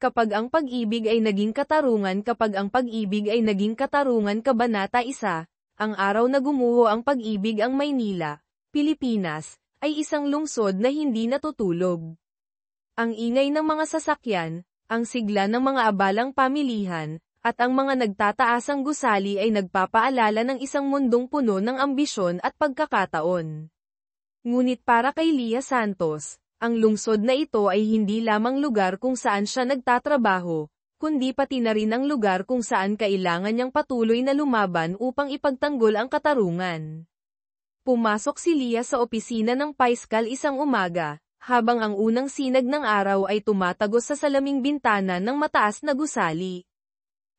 Kapag ang pag-ibig ay naging katarungan. Kapag ang pag-ibig ay naging katarungan. Kabanata 1, ang araw na gumuho ang pag-ibig. Ang Maynila, Pilipinas, ay isang lungsod na hindi natutulog. Ang ingay ng mga sasakyan, ang sigla ng mga abalang pamilihan, at ang mga nagtataasang gusali ay nagpapaalala ng isang mundong puno ng ambisyon at pagkakataon. Ngunit para kay Lea Santos, ang lungsod na ito ay hindi lamang lugar kung saan siya nagtatrabaho, kundi pati na rin ang lugar kung saan kailangan niyang patuloy na lumaban upang ipagtanggol ang katarungan. Pumasok si Lea sa opisina ng Paiskal isang umaga, habang ang unang sinag ng araw ay tumatagos sa salaming bintana ng mataas na gusali.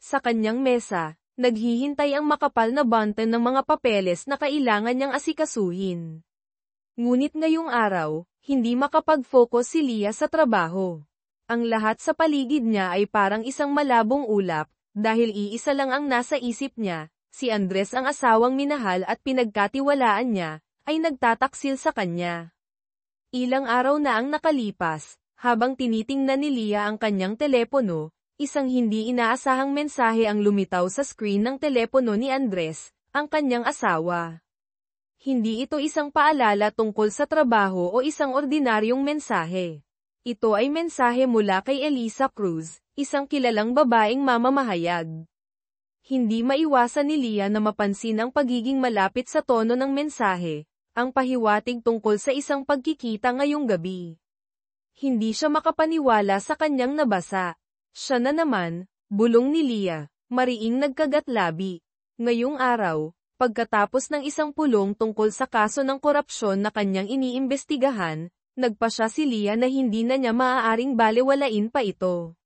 Sa kanyang mesa, naghihintay ang makapal na bante ng mga papeles na kailangan niyang asikasuhin. Ngunit ngayong araw, hindi makapag-focus si Lea sa trabaho. Ang lahat sa paligid niya ay parang isang malabong ulap, dahil iisa lang ang nasa isip niya, si Andres ang asawang minahal at pinagkatiwalaan niya, ay nagtataksil sa kanya. Ilang araw na ang nakalipas, habang tinitingnan ni Lea ang kanyang telepono, isang hindi inaasahang mensahe ang lumitaw sa screen ng telepono ni Andres, ang kanyang asawa. Hindi ito isang paalala tungkol sa trabaho o isang ordinaryong mensahe. Ito ay mensahe mula kay Elisa Cruz, isang kilalang babaeng mamamahayag. Hindi maiwasan ni Lea na mapansin ang pagiging malapit sa tono ng mensahe, ang pahiwatig tungkol sa isang pagkikita ngayong gabi. Hindi siya makapaniwala sa kanyang nabasa. Siya na naman, bulong ni Lea, mariing nagkagatlabi. Ngayong araw, pagkatapos ng isang pulong tungkol sa kaso ng korupsyon na kanyang iniimbestigahan, nagpasya si Lea na hindi na niya maaaring balewalain pa ito.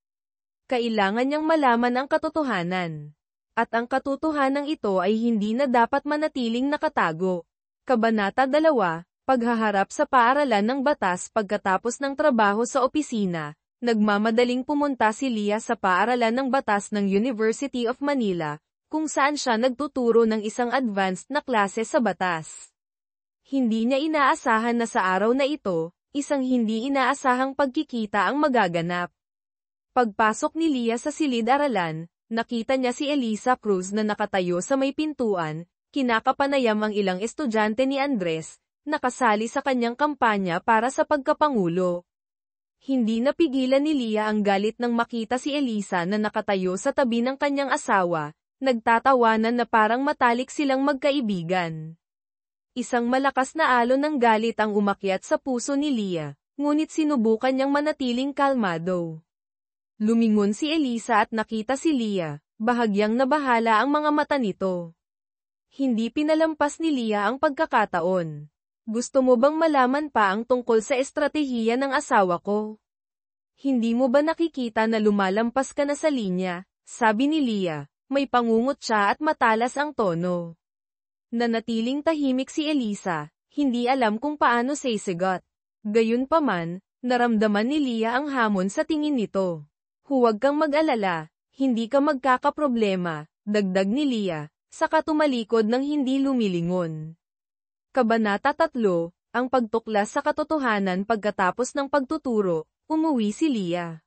Kailangan niyang malaman ang katotohanan. At ang katotohanan ito ay hindi na dapat manatiling nakatago. Kabanata 2, paghaharap sa paaralan ng batas. Pagkatapos ng trabaho sa opisina, nagmamadaling pumunta si Lea sa paaralan ng batas ng University of Manila, kung saan siya nagtuturo ng isang advanced na klase sa batas. Hindi niya inaasahan na sa araw na ito, isang hindi inaasahang pagkikita ang magaganap. Pagpasok ni Lea sa silid-aralan, nakita niya si Elisa Cruz na nakatayo sa may pintuan, kinakapanayam ang ilang estudyante ni Andres, nakasali sa kanyang kampanya para sa pagkapangulo. Hindi napigilan ni Lea ang galit nang makita si Elisa na nakatayo sa tabi ng kanyang asawa, nagtatawanan na parang matalik silang magkaibigan. Isang malakas na alon ng galit ang umakyat sa puso ni Lea, ngunit sinubukan niyang manatiling kalmado. Lumingon si Elisa at nakita si Lea, bahagyang nabahala ang mga mata nito. Hindi pinalampas ni Lea ang pagkakataon. Gusto mo bang malaman pa ang tungkol sa estratehiya ng asawa ko? Hindi mo ba nakikita na lumalampas ka na sa linya? Sabi ni Lea, may pangungot siya at matalas ang tono. Nanatiling tahimik si Elisa, hindi alam kung paano sasagot. Gayunpaman, naramdaman ni Lea ang hamon sa tingin nito. Huwag kang mag-alala, hindi ka magkakaproblema, dagdag ni Lea, saka tumalikod ng hindi lumilingon. Kabanata 3, ang pagtuklas sa katotohanan. Pagkatapos ng pagtuturo, umuwi si Lea.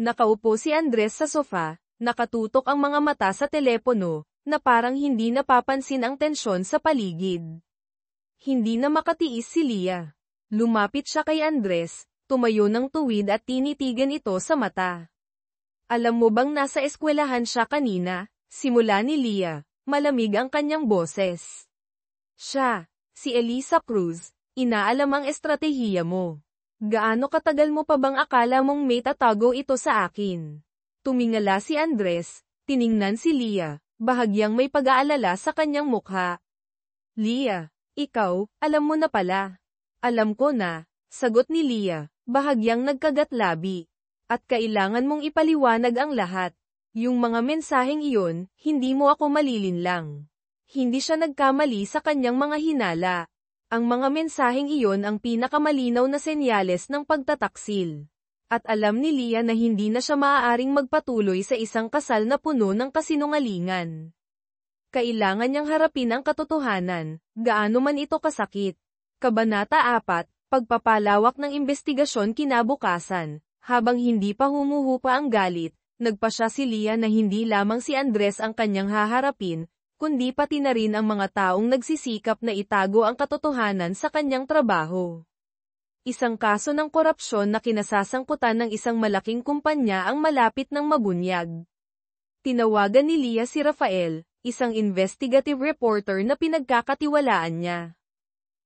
Nakaupo si Andres sa sofa, nakatutok ang mga mata sa telepono, na parang hindi napapansin ang tensyon sa paligid. Hindi na makatiis si Lea. Lumapit siya kay Andres, tumayo ng tuwid at tinitigan ito sa mata. Alam mo bang nasa eskwelahan siya kanina? Simula ni Lea, malamig ang kanyang boses. Siya, si Elisa Cruz, inaalam ang estratehiya mo. Gaano katagal mo pa bang akala mong may tatago ito sa akin? Tumingala si Andres, tiningnan si Lea, bahagyang may pag-aalala sa kanyang mukha. Lea, ikaw, alam mo na pala. Alam ko na, sagot ni Lea, bahagyang nagkagatlabi. At kailangan mong ipaliwanag ang lahat. Yung mga mensaheng iyon, hindi mo ako malilinlang. Hindi siya nagkamali sa kanyang mga hinala. Ang mga mensaheng iyon ang pinakamalinaw na senyales ng pagtataksil. At alam ni Lea na hindi na siya maaaring magpatuloy sa isang kasal na puno ng kasinungalingan. Kailangan niyang harapin ang katotohanan, gaano man ito kasakit. Kabanata 4, pagpapalawak ng imbestigasyon. Kinabukasan, Habang hindi pa humuhupa ang galit, nagpasya si Leah na hindi lamang si Andres ang kanyang haharapin, kundi pati na rin ang mga taong nagsisikap na itago ang katotohanan sa kanyang trabaho. Isang kaso ng korupsyon na kinasasangkutan ng isang malaking kumpanya ang malapit ng mabunyag. Tinawagan ni Leah si Rafael, isang investigative reporter na pinagkakatiwalaan niya.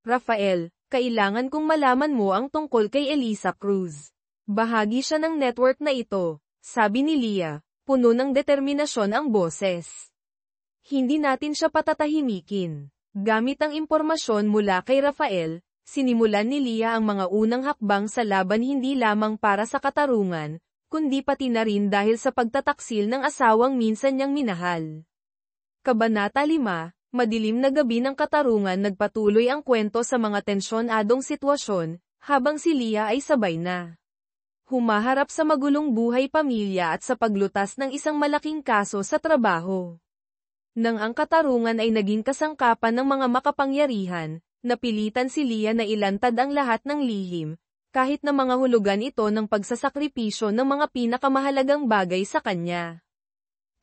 Rafael, kailangan kong malaman mo ang tungkol kay Elisa Cruz. Bahagi siya ng network na ito, sabi ni Leah, puno ng determinasyon ang boses. Hindi natin siya patatahimikin. Gamit ang impormasyon mula kay Rafael, sinimulan ni Leah ang mga unang hakbang sa laban hindi lamang para sa katarungan, kundi pati na rin dahil sa pagtataksil ng asawang minsan niyang minahal. Kabanata 5, Madilim na gabi ng katarungan. Nagpatuloy ang kwento sa mga tensyonadong sitwasyon, habang si Leah ay sabay na humaharap sa magulong buhay pamilya at sa paglutas ng isang malaking kaso sa trabaho. Nang ang katarungan ay naging kasangkapan ng mga makapangyarihan, napilitan si Leah na ilantad ang lahat ng lihim, kahit na mga hulugan ito ng pagsasakripisyo ng mga pinakamahalagang bagay sa kanya.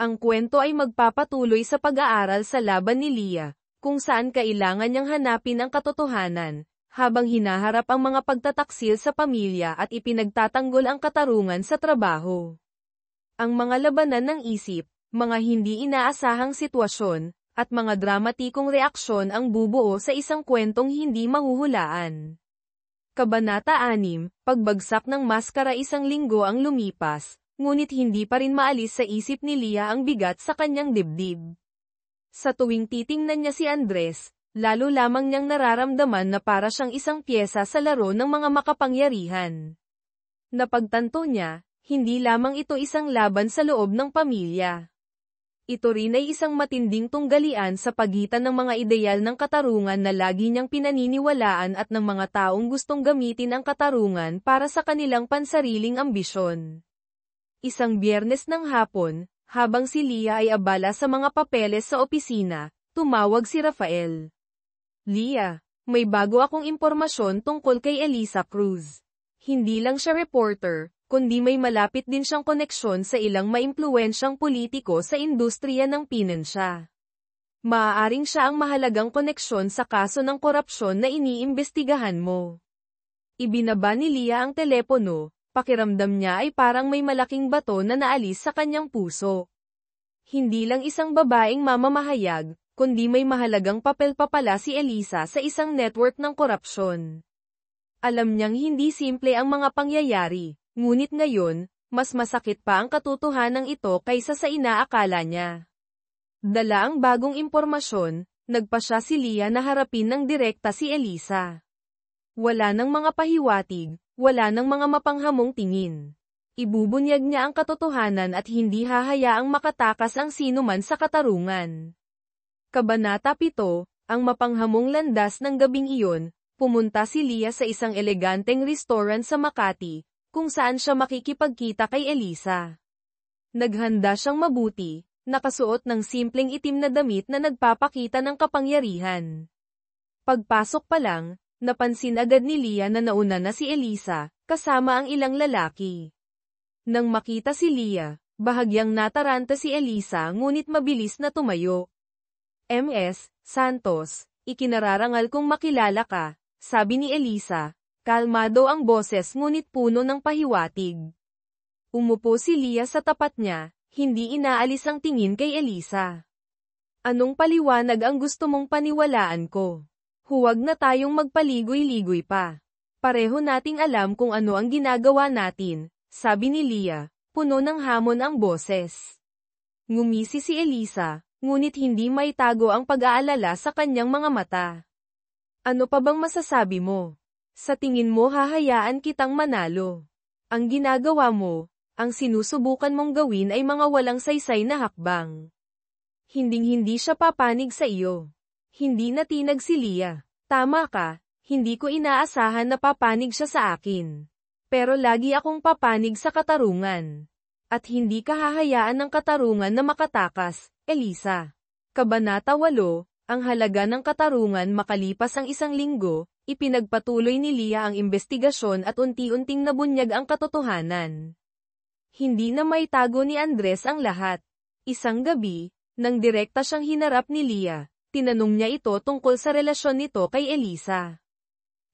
Ang kwento ay magpapatuloy sa pag-aaral sa laban ni Leah, kung saan kailangan niyang hanapin ang katotohanan, habang hinaharap ang mga pagtataksil sa pamilya at ipinagtatanggol ang katarungan sa trabaho. Ang mga labanan ng isip, mga hindi inaasahang sitwasyon, at mga dramatikong reaksyon ang bubuo sa isang kwentong hindi mahuhulaan. Kabanata 6, Pagbagsak ng maskara. Isang linggo ang lumipas, ngunit hindi pa rin maalis sa isip ni Leah ang bigat sa kanyang dibdib. Sa tuwing titingnan niya si Andres, lalo lamang niyang nararamdaman na para siyang isang pyesa sa laro ng mga makapangyarihan. Napagtanto niya, hindi lamang ito isang laban sa loob ng pamilya. Ito rin ay isang matinding tunggalian sa pagitan ng mga ideal ng katarungan na lagi niyang pinaniniwalaan at ng mga taong gustong gamitin ang katarungan para sa kanilang pansariling ambisyon. Isang Biyernes ng hapon, habang si Leah ay abala sa mga papeles sa opisina, tumawag si Rafael. Leah, may bago akong impormasyon tungkol kay Elisa Cruz. Hindi lang siya reporter, kundi may malapit din siyang koneksyon sa ilang maimpluwensyang politiko sa industriya ng pinensya. Maaaring siya ang mahalagang koneksyon sa kaso ng korupsyon na iniimbestigahan mo. Ibinaba ni Leah ang telepono, pakiramdam niya ay parang may malaking bato na naalis sa kanyang puso. Hindi lang isang babaeng mamamahayag, kundi may mahalagang papel pa pala si Elisa sa isang network ng korupsyon. Alam niyang hindi simple ang mga pangyayari, ngunit ngayon, mas masakit pa ang katotohanan ito kaysa sa inaakala niya. Dala ang bagong impormasyon, nagpasya si Leah na harapin ng direkta si Elisa. Wala nang mga pahiwatig, wala nang mga mapanghamong tingin. Ibubunyag niya ang katotohanan at hindi hahayaang makatakas ang sinuman sa katarungan. Kabanata 7, Ang mapanghamong landas. Ng gabing iyon, pumunta si Leah sa isang eleganteng restaurant sa Makati, kung saan siya makikipagkita kay Elisa. Naghanda siyang mabuti, nakasuot ng simpleng itim na damit na nagpapakita ng kapangyarihan. Pagpasok pa lang, napansin agad ni Leah na nauna na si Elisa, kasama ang ilang lalaki. Nang makita si Leah, bahagyang nataranta si Elisa ngunit mabilis na tumayo. Ms. Santos, ikinararangal kong makilala ka, sabi ni Elisa. Kalmado ang boses ngunit puno ng pahiwatig. Umupo si Leah sa tapat niya, hindi inaalis ang tingin kay Elisa. Anong paliwanag ang gusto mong paniwalaan ko? Huwag na tayong magpaligoy-ligoy pa. Pareho nating alam kung ano ang ginagawa natin, sabi ni Leah, puno ng hamon ang boses. Ngumisi si Elisa, ngunit hindi maitago ang pag-aalala sa kanyang mga mata. Ano pa bang masasabi mo? Sa tingin mo hahayaan kitang manalo? Ang ginagawa mo, ang sinusubukan mong gawin ay mga walang saysay na hakbang. Hinding-hindi siya papanig sa iyo. Hindi natinag si Leah. Tama ka, hindi ko inaasahan na papanig siya sa akin. Pero lagi akong papanig sa katarungan. At hindi ka hahayaan ng katarungan na makatakas, Elisa. Kabanata 8, Ang halaga ng katarungan. Makalipas ang isang linggo, Ipinagpatuloy ni Leah ang imbestigasyon at unti-unting nabunyag ang katotohanan. Hindi na maitago ni Andres ang lahat. Isang gabi, nang direkta siyang hinarap ni Leah, tinanong niya ito tungkol sa relasyon nito kay Elisa.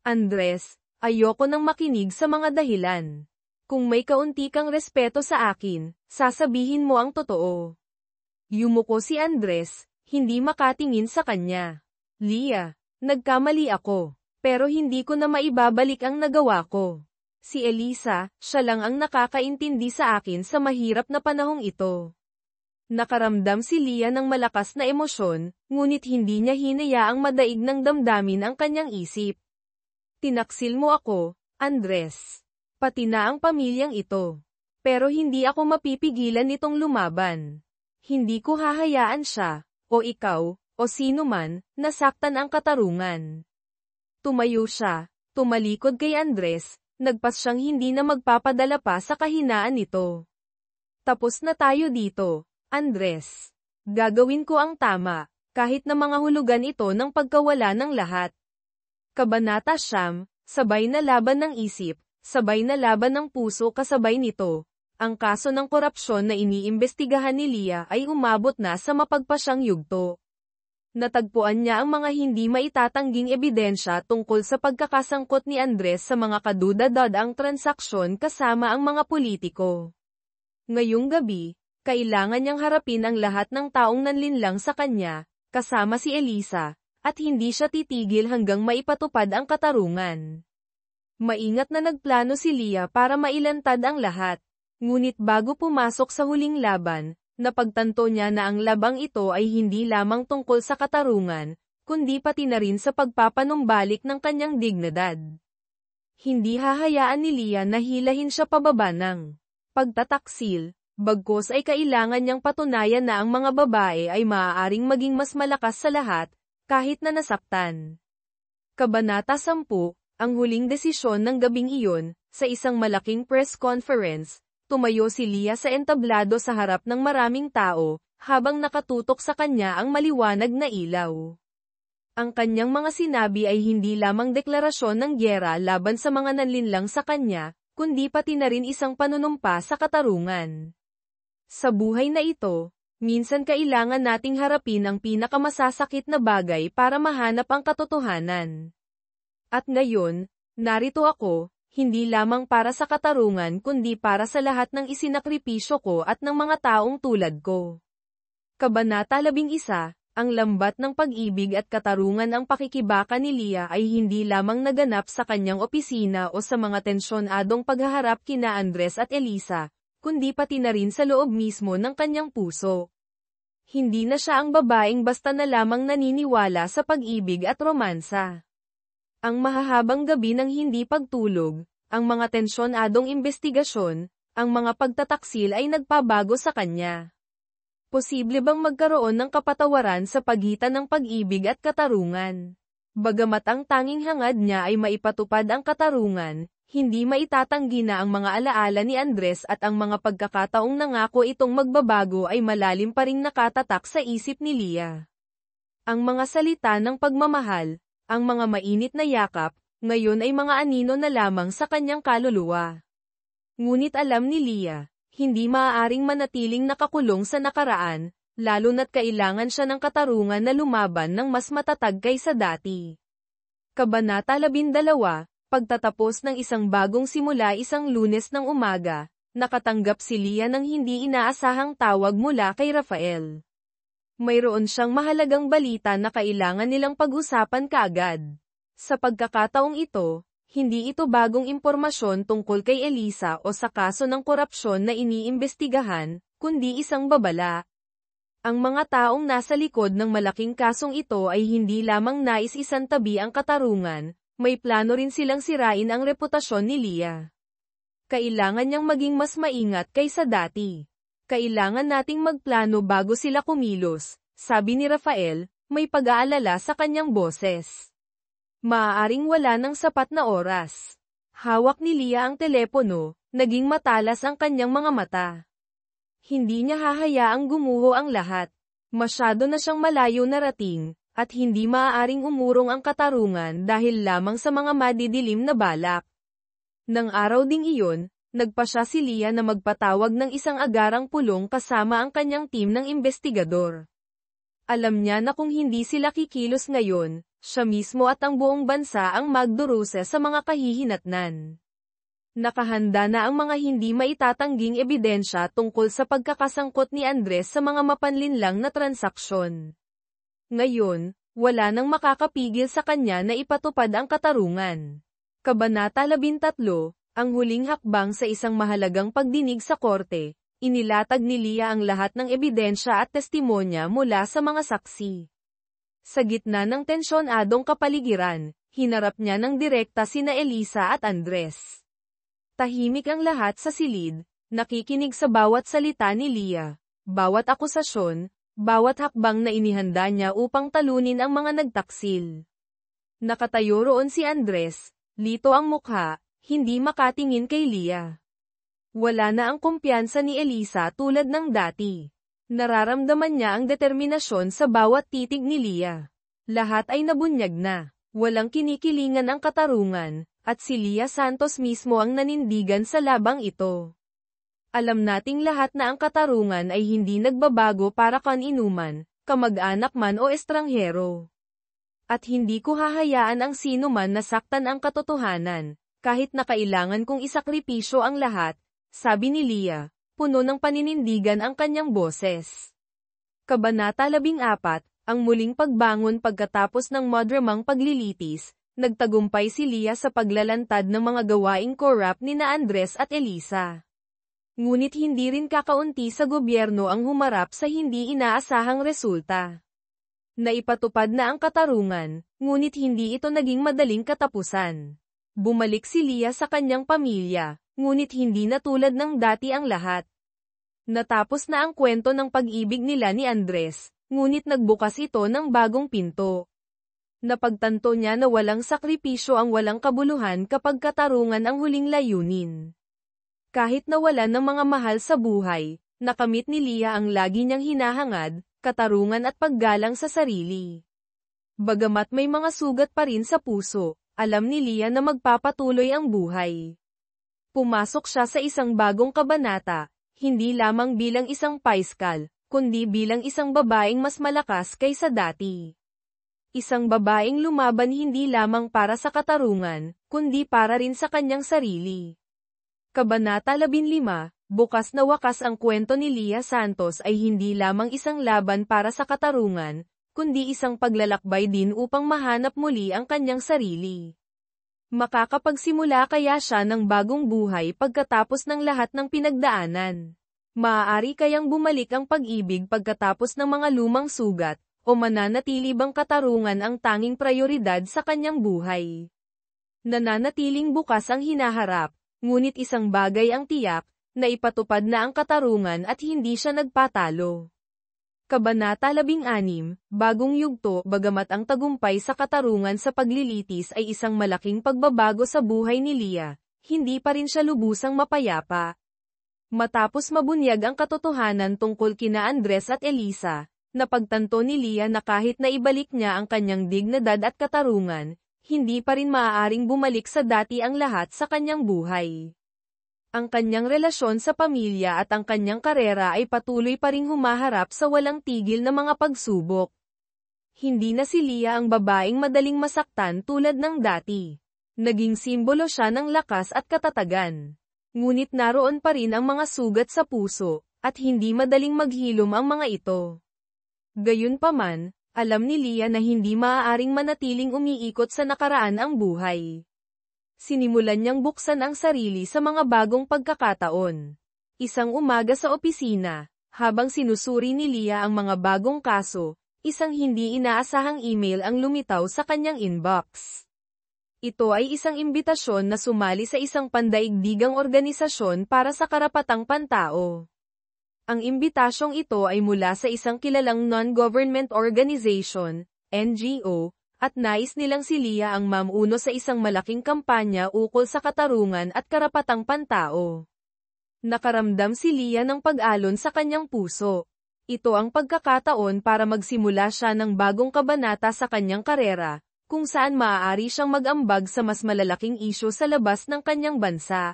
Andres, ayoko nang makinig sa mga dahilan. Kung may kaunti kang respeto sa akin, sasabihin mo ang totoo. Yumuko si Andres, hindi makatingin sa kanya. Leah, nagkamali ako. Pero hindi ko na maibabalik ang nagawa ko. Si Elisa, siya lang ang nakakaintindi sa akin sa mahirap na panahong ito. Nakaramdam si Leah ng malakas na emosyon, ngunit hindi niya hinayaang madaig ng damdamin ang kanyang isip. Tinaksil mo ako, Andres. Pati na ang pamilyang ito. Pero hindi ako mapipigilan nitong lumaban. Hindi ko hahayaan siya, o ikaw, o sino man, nasaktan ang katarungan. Tumayo siya, tumalikod kay Andres, nagpas siyang hindi na magpapadala pa sa kahinaan nito. Tapos na tayo dito, Andres. Gagawin ko ang tama, kahit na mga hulugan ito ng pagkawala ng lahat. Kabanata 9, sabay na laban ng isip, sabay na laban ng puso kasabay nito. Ang kaso ng korupsyon na iniimbestigahan ni Leah ay umabot na sa mapagpasyang yugto. Natagpuan niya ang mga hindi maitatangging ebidensya tungkol sa pagkakasangkot ni Andres sa mga kaduda-dadaang transaksyon kasama ang mga politiko. Ngayong gabi, kailangan niyang harapin ang lahat ng taong nanlinlang sa kanya, kasama si Elisa, at hindi siya titigil hanggang maipatupad ang katarungan. Maingat na nagplano si Leah para mailantad ang lahat, ngunit bago pumasok sa huling laban, napagtanto niya na ang labang ito ay hindi lamang tungkol sa katarungan, kundi pati na rin sa pagpapanumbalik ng kanyang dignidad. Hindi hahayaan ni Leah na hilahin siya pababa ng pagtataksil, bagkus ay kailangan niyang patunayan na ang mga babae ay maaaring maging mas malakas sa lahat, kahit na nasaktan. Kabanata 10, ang huling desisyon ng gabing iyon, sa isang malaking press conference, tumayo si Leah sa entablado sa harap ng maraming tao, habang nakatutok sa kanya ang maliwanag na ilaw. Ang kanyang mga sinabi ay hindi lamang deklarasyon ng gyera laban sa mga nanlinlang sa kanya, kundi pati na rin isang panunumpa sa katarungan. Sa buhay na ito, minsan kailangan nating harapin ang pinakamasasakit na bagay para mahanap ang katotohanan. At ngayon, narito ako, hindi lamang para sa katarungan kundi para sa lahat ng isinakripisyo ko at ng mga taong tulad ko. Kabanata 11, ang lambat ng pag-ibig at katarungan. Ang pakikibaka ni Leah ay hindi lamang naganap sa kanyang opisina o sa mga tensyonadong paghaharap kina Andres at Elisa, kundi pati na rin sa loob mismo ng kanyang puso. Hindi na siya ang babaeng basta na lamang naniniwala sa pag-ibig at romansa. Ang mahahabang gabi ng hindi pagtulog, ang mga tensyonadong imbestigasyon, ang mga pagtataksil ay nagpabago sa kanya. Posible bang magkaroon ng kapatawaran sa pagitan ng pag-ibig at katarungan? Bagamat ang tanging hangad niya ay maipatupad ang katarungan, hindi maitatanggi na ang mga alaala ni Andres at ang mga pagkakataong nangako itong magbabago ay malalim pa ring nakatatak sa isip ni Leah. Ang mga salita ng pagmamahal, ang mga mainit na yakap, ngayon ay mga anino na lamang sa kanyang kaluluwa. Ngunit alam ni Leah, hindi maaaring manatiling nakakulong sa nakaraan, lalo na't kailangan siya ng katarungan na lumaban ng mas matatag kaysa dati. Kabanata 12, pagtatapos ng isang bagong simula. Isang Lunes ng umaga, nakatanggap si Leah ng hindi inaasahang tawag mula kay Rafael. Mayroon siyang mahalagang balita na kailangan nilang pag-usapan kaagad. Sa pagkakataong ito, hindi ito bagong impormasyon tungkol kay Elisa o sa kaso ng korupsyon na iniimbestigahan, kundi isang babala. Ang mga taong nasa likod ng malaking kasong ito ay hindi lamang nais isantabi ang katarungan, may plano rin silang sirain ang reputasyon ni Leah. Kailangan niyang maging mas maingat kaysa dati. Kailangan nating magplano bago sila kumilos, sabi ni Rafael, may pag-aalala sa kanyang boses. Maaaring wala ng sapat na oras. Hawak ni Leah ang telepono, naging matalas ang kanyang mga mata. Hindi niya hahayaang gumuho ang lahat. Masyado na siyang malayo narating, at hindi maaaring umurong ang katarungan dahil lamang sa mga madidilim na balak. Nang araw ding iyon, nagpasya si Leah na magpatawag ng isang agarang pulong kasama ang kanyang team ng investigador. Alam niya na kung hindi sila kikilos ngayon, siya mismo at ang buong bansa ang magdurusa sa mga kahihinatnan. Nakahanda na ang mga hindi maitatangging ebidensya tungkol sa pagkakasangkot ni Andres sa mga mapanlinlang na transaksyon. Ngayon, wala nang makakapigil sa kanya na ipatupad ang katarungan. Kabanata 13, ang huling hakbang sa isang mahalagang pagdinig sa korte, inilatag ni Leah ang lahat ng ebidensya at testimonya mula sa mga saksi. Sa gitna ng tensyonadong kapaligiran, hinarap niya ng direkta sina Elisa at Andres. Tahimik ang lahat sa silid, nakikinig sa bawat salita ni Leah, bawat akusasyon, bawat hakbang na inihanda niya upang talunin ang mga nagtaksil. Nakatayo roon si Andres, lito ang mukha, hindi makatingin kay Leah. Wala na ang kumpiyansa ni Elisa tulad ng dati. Nararamdaman niya ang determinasyon sa bawat titig ni Leah. Lahat ay nabunyag na, walang kinikilingan ang katarungan, at si Leah Santos mismo ang nanindigan sa labang ito. Alam nating lahat na ang katarungan ay hindi nagbabago para kaninuman, kamag-anak man o estranghero. At hindi ko hahayaan ang sino man na saktan ang katotohanan, kahit na kailangan kong isakripisyo ang lahat, sabi ni Leah, puno ng paninindigan ang kanyang boses. Kabanata 14, ang muling pagbangon pagkatapos ng madramang paglilitis. Nagtagumpay si Leah sa paglalantad ng mga gawaing corrupt ni na Andres at Elisa. Ngunit hindi rin kakaunti sa gobyerno ang humarap sa hindi inaasahang resulta. Naipatupad na ang katarungan, ngunit hindi ito naging madaling katapusan. Bumalik si Leah sa kanyang pamilya, ngunit hindi na tulad ng dati ang lahat. Natapos na ang kwento ng pag-ibig nila ni Andres, ngunit nagbukas ito ng bagong pinto. Napagtanto niya na walang sakripisyo ang walang kabuluhan kapag katarungan ang huling layunin. Kahit nawalan ng mga mahal sa buhay, nakamit ni Leah ang lagi niyang hinahangad, katarungan at paggalang sa sarili. Bagamat may mga sugat pa rin sa puso, alam ni Leah na magpapatuloy ang buhay. Pumasok siya sa isang bagong kabanata, hindi lamang bilang isang paiskal, kundi bilang isang babaeng mas malakas kaysa dati. Isang babaeng lumaban hindi lamang para sa katarungan, kundi para rin sa kanyang sarili. Kabanata 15, bukas na wakas ang kwento ni Leah Santos ay hindi lamang isang laban para sa katarungan, kundi isang paglalakbay din upang mahanap muli ang kanyang sarili. Makakapagsimula kaya siya ng bagong buhay pagkatapos ng lahat ng pinagdaanan? Maaari kayang bumalik ang pag-ibig pagkatapos ng mga lumang sugat, o mananatili bang katarungan ang tanging prioridad sa kanyang buhay? Nananatiling bukas ang hinaharap, ngunit isang bagay ang tiyak, na ipatupad na ang katarungan at hindi siya nagpatalo. Kabanata 16, bagong yugto. Bagamat ang tagumpay sa katarungan sa paglilitis ay isang malaking pagbabago sa buhay ni Leah, hindi pa rin siya lubusang mapayapa. Matapos mabunyag ang katotohanan tungkol kina Andres at Elisa, napagtanto ni Leah na kahit na ibalik niya ang kanyang dignidad at katarungan, hindi pa rin maaaring bumalik sa dati ang lahat sa kanyang buhay. Ang kanyang relasyon sa pamilya at ang kanyang karera ay patuloy pa ring humaharap sa walang tigil na mga pagsubok. Hindi na si Leah ang babaeng madaling masaktan tulad ng dati. Naging simbolo siya ng lakas at katatagan. Ngunit naroon pa rin ang mga sugat sa puso, at hindi madaling maghilom ang mga ito. Gayunpaman, alam ni Leah na hindi maaaring manatiling umiikot sa nakaraan ang buhay. Sinimulan niyang buksan ang sarili sa mga bagong pagkakataon. Isang umaga sa opisina, habang sinusuri ni Leah ang mga bagong kaso, isang hindi inaasahang email ang lumitaw sa kanyang inbox. Ito ay isang imbitasyon na sumali sa isang pandaigdigang organisasyon para sa karapatang pantao. Ang imbitasyong ito ay mula sa isang kilalang non-government organization, NGO, at nais nilang si Leah ang mamuno sa isang malaking kampanya ukol sa katarungan at karapatang pantao. Nakaramdam si Leah ng pag-alon sa kanyang puso. Ito ang pagkakataon para magsimula siya ng bagong kabanata sa kanyang karera, kung saan maaari siyang mag-ambag sa mas malalaking isyu sa labas ng kanyang bansa.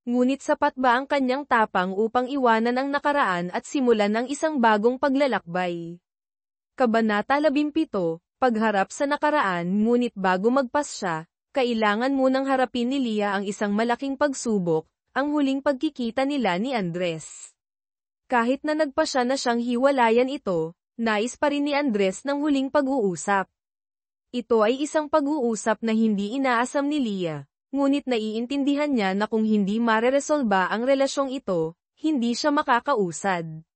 Ngunit sapat ba ang kanyang tapang upang iwanan ang nakaraan at simulan ang isang bagong paglalakbay? Kabanata 17, Pagharap sa nakaraan. Ngunit bago magpasya, kailangan munang harapin ni Leah ang isang malaking pagsubok, ang huling pagkikita nila ni Andres. Kahit na nagpasya na siyang hiwalayan ito, nais pa rin ni Andres ng huling pag-uusap. Ito ay isang pag-uusap na hindi inaasam ni Leah, ngunit naiintindihan niya na kung hindi mareresolba ang relasyong ito, hindi siya makakausad.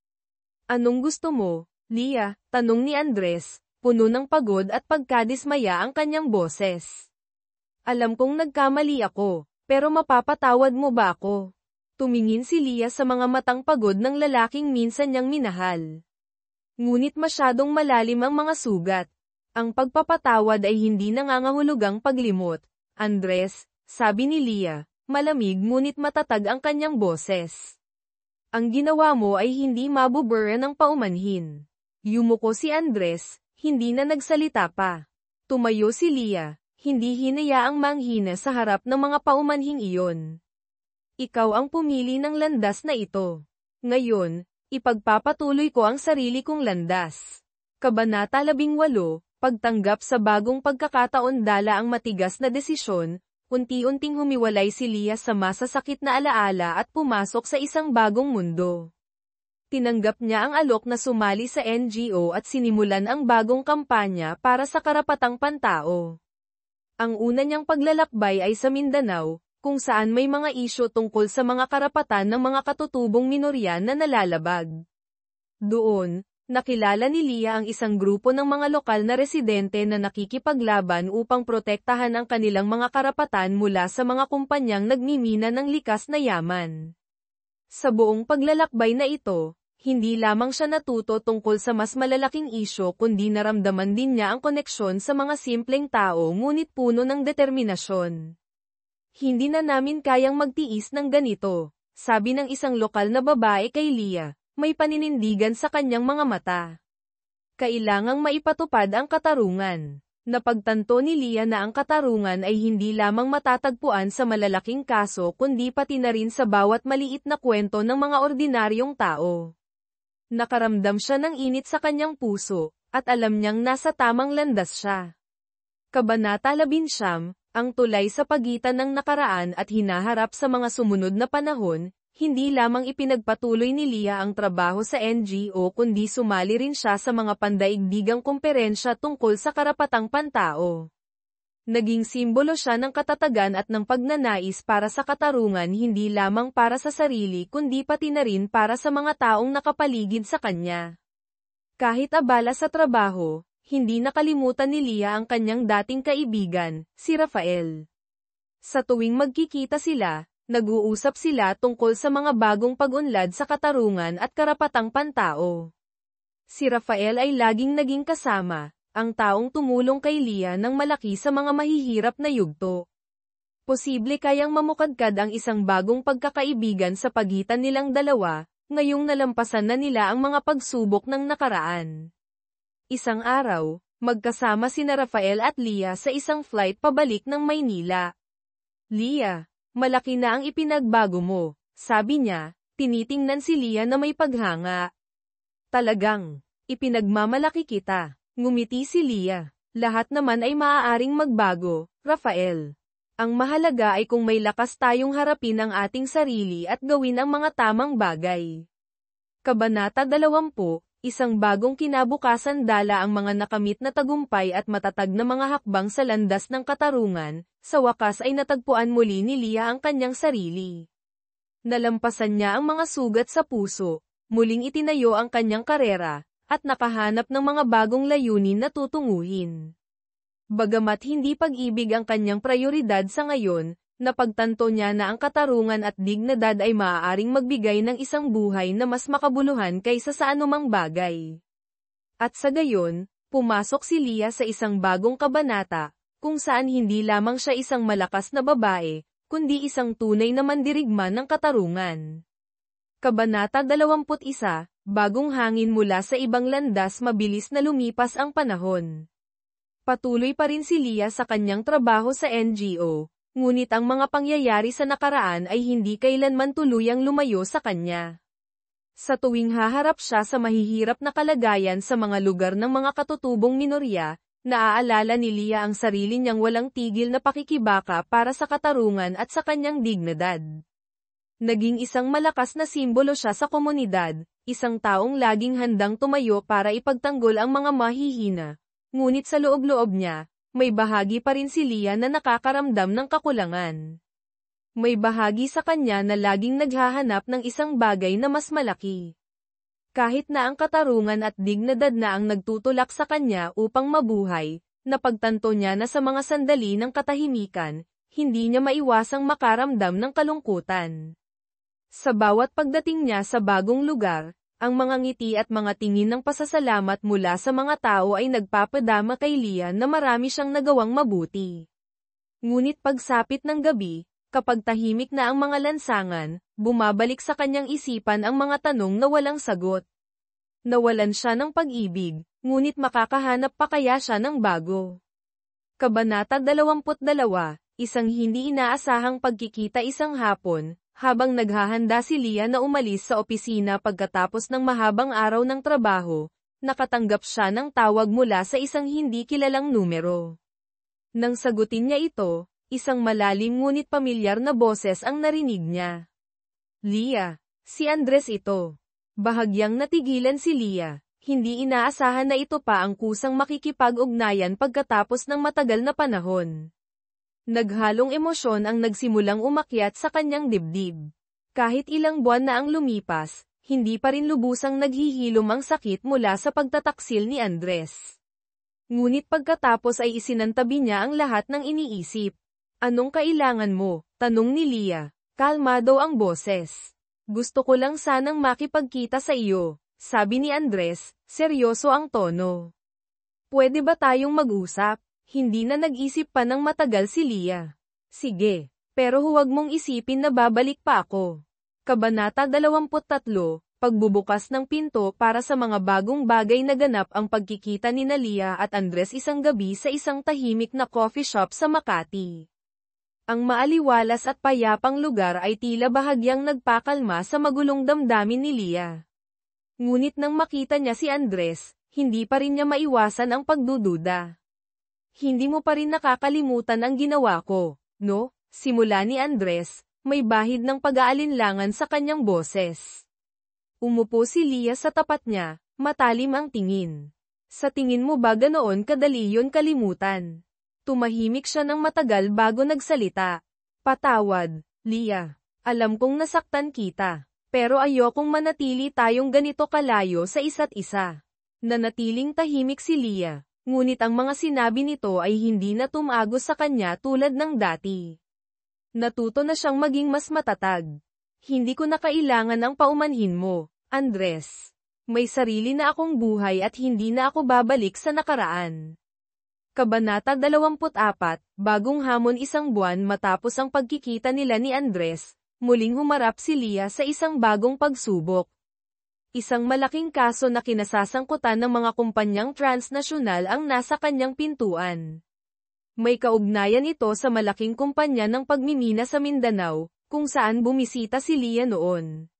Anong gusto mo, Leah? Tanong ni Andres, puno ng pagod at pagkadismaya ang kanyang boses. Alam kong nagkamali ako, pero mapapatawad mo ba ako? Tumingin si Leah sa mga matang pagod ng lalaking minsan niyang minahal. Ngunit masyadong malalim ang mga sugat. Ang pagpapatawad ay hindi nangangahulugang paglimot. Andres, sabi ni Leah, malamig ngunit matatag ang kanyang boses. Ang ginawa mo ay hindi mabubura ng paumanhin. Yumuko si Andres, hindi na nagsalita pa. Tumayo si Leah, hindi hinayaang manghina sa harap ng mga paumanhing iyon. Ikaw ang pumili ng landas na ito. Ngayon, ipagpapatuloy ko ang sarili kong landas. Kabanata 18, Pagtanggap sa bagong pagkakataon. Dala ang matigas na desisyon, unti-unting humiwalay si Leah sa masasakit na alaala at pumasok sa isang bagong mundo. Tinanggap niya ang alok na sumali sa NGO at sinimulan ang bagong kampanya para sa karapatang pantao. Ang una niyang paglalakbay ay sa Mindanao, kung saan may mga isyu tungkol sa mga karapatan ng mga katutubong minorya na nalalabag. Doon, nakilala ni Leah ang isang grupo ng mga lokal na residente na nakikipaglaban upang protektahan ang kanilang mga karapatan mula sa mga kumpanyang nagmimina ng likas na yaman. Sa buong paglalakbay na ito, hindi lamang siya natuto tungkol sa mas malalaking isyu kundi naramdaman din niya ang koneksyon sa mga simpleng tao ngunit puno ng determinasyon. Hindi na namin kayang magtiis ng ganito, sabi ng isang lokal na babae kay Leah, may paninindigan sa kanyang mga mata. Kailangang maipatupad ang katarungan. Napagtanto ni Leah na ang katarungan ay hindi lamang matatagpuan sa malalaking kaso kundi pati na rin sa bawat maliit na kwento ng mga ordinaryong tao. Nakaramdam siya ng init sa kanyang puso, at alam niyang nasa tamang landas siya. Kabanata 19, Ang tulay sa pagitan ng nakaraan at hinaharap sa mga sumunod na panahon. Hindi lamang ipinagpatuloy ni Leah ang trabaho sa NGO kundi sumali rin siya sa mga pandaigdigang komperensya tungkol sa karapatang pantao. Naging simbolo siya ng katatagan at ng pagnanais para sa katarungan hindi lamang para sa sarili kundi pati na rin para sa mga taong nakapaligid sa kanya. Kahit abala sa trabaho, hindi nakalimutan ni Leah ang kanyang dating kaibigan, si Rafael. Sa tuwing magkikita sila, nag-uusap sila tungkol sa mga bagong pag-unlad sa katarungan at karapatang pantao. Si Rafael ay laging naging kasama, ang taong tumulong kay Leah ng malaki sa mga mahihirap na yugto. Posible kayang mamukadkad ang isang bagong pagkakaibigan sa pagitan nilang dalawa, ngayong nalampasan na nila ang mga pagsubok ng nakaraan. Isang araw, magkasama sina Rafael at Leah sa isang flight pabalik ng Maynila. Leah, malaki na ang ipinagbago mo, sabi niya, tinitingnan si Leah na may paghanga. Talagang, ipinagmamalaki kita, ngumiti si Leah. Lahat naman ay maaaring magbago, Rafael. Ang mahalaga ay kung may lakas tayong harapin ang ating sarili at gawin ang mga tamang bagay. Kabanata 20, Isang bagong kinabukasan. Dala ang mga nakamit na tagumpay at matatag na mga hakbang sa landas ng katarungan, sa wakas ay natagpuan muli ni Leah ang kanyang sarili. Nalampasan niya ang mga sugat sa puso, muling itinayo ang kanyang karera, at nakahanap ng mga bagong layunin na tutunguhin. Bagamat hindi pag-ibig ang kanyang prioridad sa ngayon, napagtanto niya na ang katarungan at dignidad ay maaaring magbigay ng isang buhay na mas makabuluhan kaysa sa anumang bagay. At sa gayon, pumasok si Leah sa isang bagong kabanata, kung saan hindi lamang siya isang malakas na babae, kundi isang tunay na mandirigma ng katarungan. Kabanata 21, bagong hangin mula sa ibang landas. Mabilis na lumipas ang panahon. Patuloy pa rin si Leah sa kanyang trabaho sa NGO, ngunit ang mga pangyayari sa nakaraan ay hindi kailanman tuluyang lumayo sa kanya. Sa tuwing haharap siya sa mahihirap na kalagayan sa mga lugar ng mga katutubong minorya, naaalala ni Leah ang sarili niyang walang tigil na pakikibaka para sa katarungan at sa kanyang dignidad. Naging isang malakas na simbolo siya sa komunidad, isang taong laging handang tumayo para ipagtanggol ang mga mahihina. Ngunit sa loob-loob niya, may bahagi pa rin si Leah na nakakaramdam ng kakulangan. May bahagi sa kanya na laging naghahanap ng isang bagay na mas malaki. Kahit na ang katarungan at dignidad na ang nagtutulak sa kanya upang mabuhay, napagtanto niya na sa mga sandali ng katahimikan, hindi niya maiwasang makaramdam ng kalungkutan. Sa bawat pagdating niya sa bagong lugar, ang mga ngiti at mga tingin ng pasasalamat mula sa mga tao ay nagpapadama kay Leah na marami siyang nagawang mabuti. Ngunit pagsapit ng gabi, kapag tahimik na ang mga lansangan, bumabalik sa kanyang isipan ang mga tanong na walang sagot. Nawalan siya ng pag-ibig, ngunit makakahanap pa kaya siya ng bago? Kabanata 22, isang hindi inaasahang pagkikita isang hapon. Habang naghahanda si Leah na umalis sa opisina pagkatapos ng mahabang araw ng trabaho, nakatanggap siya ng tawag mula sa isang hindi kilalang numero. Nang sagutin niya ito, isang malalim ngunit pamilyar na boses ang narinig niya. Leah, si Andres ito. Bahagyang natigilan si Leah, hindi inaasahan na ito pa ang kusang makikipag-ugnayan pagkatapos ng matagal na panahon. Naghalong emosyon ang nagsimulang umakyat sa kanyang dibdib. Kahit ilang buwan na ang lumipas, hindi pa rin lubusang naghihilom ang sakit mula sa pagtataksil ni Andres. Ngunit pagkatapos ay isinantabi niya ang lahat ng iniisip. Anong kailangan mo? Tanong ni Leah. Kalmado ang boses. Gusto ko lang sanang makipagkita sa iyo, sabi ni Andres, seryoso ang tono. Pwede ba tayong mag-usap? Hindi na nag-isip pa ng matagal si Leah. Sige, pero huwag mong isipin na babalik pa ako. Kabanata 23, pagbubukas ng pinto para sa mga bagong bagay na ganap ang pagkikita ni Leah at Andres isang gabi sa isang tahimik na coffee shop sa Makati. Ang maaliwalas at payapang lugar ay tila bahagyang nagpakalma sa magulong damdamin ni Leah. Ngunit nang makita niya si Andres, hindi pa rin niya maiwasan ang pagdududa. Hindi mo pa rin nakakalimutan ang ginawa ko, no? Simula ni Andres, may bahid ng pag-aalinlangan sa kanyang boses. Umupo si Leah sa tapat niya, matalim ang tingin. Sa tingin mo ba ganoon kadali yon kalimutan? Tumahimik siya ng matagal bago nagsalita. Patawad, Leah. Alam kong nasaktan kita, pero ayokong manatili tayong ganito kalayo sa isa't isa. Nanatiling tahimik si Leah. Ngunit ang mga sinabi nito ay hindi na tumagos sa kanya tulad ng dati. Natuto na siyang maging mas matatag. Hindi ko na kailangan ang paumanhin mo, Andres. May sarili na akong buhay at hindi na ako babalik sa nakaraan. Kabanata 24, bagong hamon isang buwan matapos ang pagkikita nila ni Andres, muling humarap si Leah sa isang bagong pagsubok. Isang malaking kaso na kinasasangkutan ng mga kumpanyang transnasyonal ang nasa kanyang pintuan. May kaugnayan ito sa malaking kumpanya ng pagmimina sa Mindanao, kung saan bumisita si Leah noon.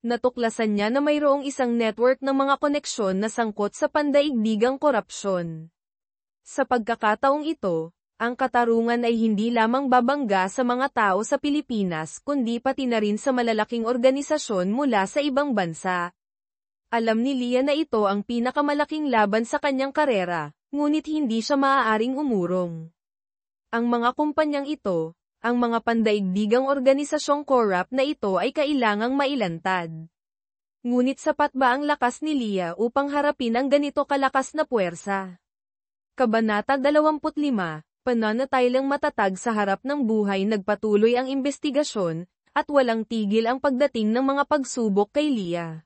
Natuklasan niya na mayroong isang network ng mga koneksyon na sangkot sa pandaigdigang korupsyon. Sa pagkakataong ito, ang katarungan ay hindi lamang babangga sa mga tao sa Pilipinas kundi pati na rin sa malalaking organisasyon mula sa ibang bansa. Alam ni Leah na ito ang pinakamalaking laban sa kanyang karera, ngunit hindi siya maaaring umurong. Ang mga kumpanyang ito, ang mga pandaigdigang organisasyong corrupt na ito ay kailangang mailantad. Ngunit sapat ba ang lakas ni Leah upang harapin ang ganito kalakas na puwersa? Kabanata 25, pananatiling matatag sa harap ng buhay. Nagpatuloy ang investigasyon, at walang tigil ang pagdating ng mga pagsubok kay Leah.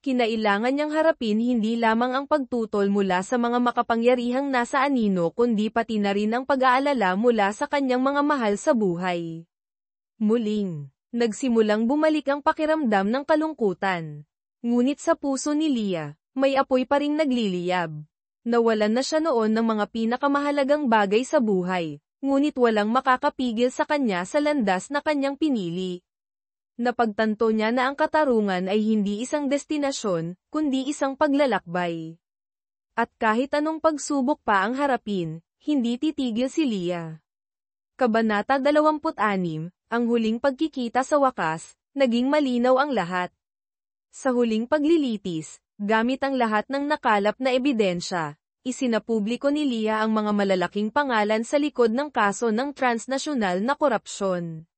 Kinailangan niyang harapin hindi lamang ang pagtutol mula sa mga makapangyarihang nasa anino kundi pati na rin ang pag-aalala mula sa kanyang mga mahal sa buhay. Muling, nagsimulang bumalik ang pakiramdam ng kalungkutan. Ngunit sa puso ni Leah, may apoy pa ring nagliliyab. Nawalan na siya noon ng mga pinakamahalagang bagay sa buhay, ngunit walang makakapigil sa kanya sa landas na kanyang pinili. Napagtanto niya na ang katarungan ay hindi isang destinasyon, kundi isang paglalakbay. At kahit anong pagsubok pa ang harapin, hindi titigil si Leah. Kabanata 26, ang huling pagkikita sa wakas, naging malinaw ang lahat. Sa huling paglilitis, gamit ang lahat ng nakalap na ebidensya, isinapubliko ni Leah ang mga malalaking pangalan sa likod ng kaso ng transnasyonal na korupsyon.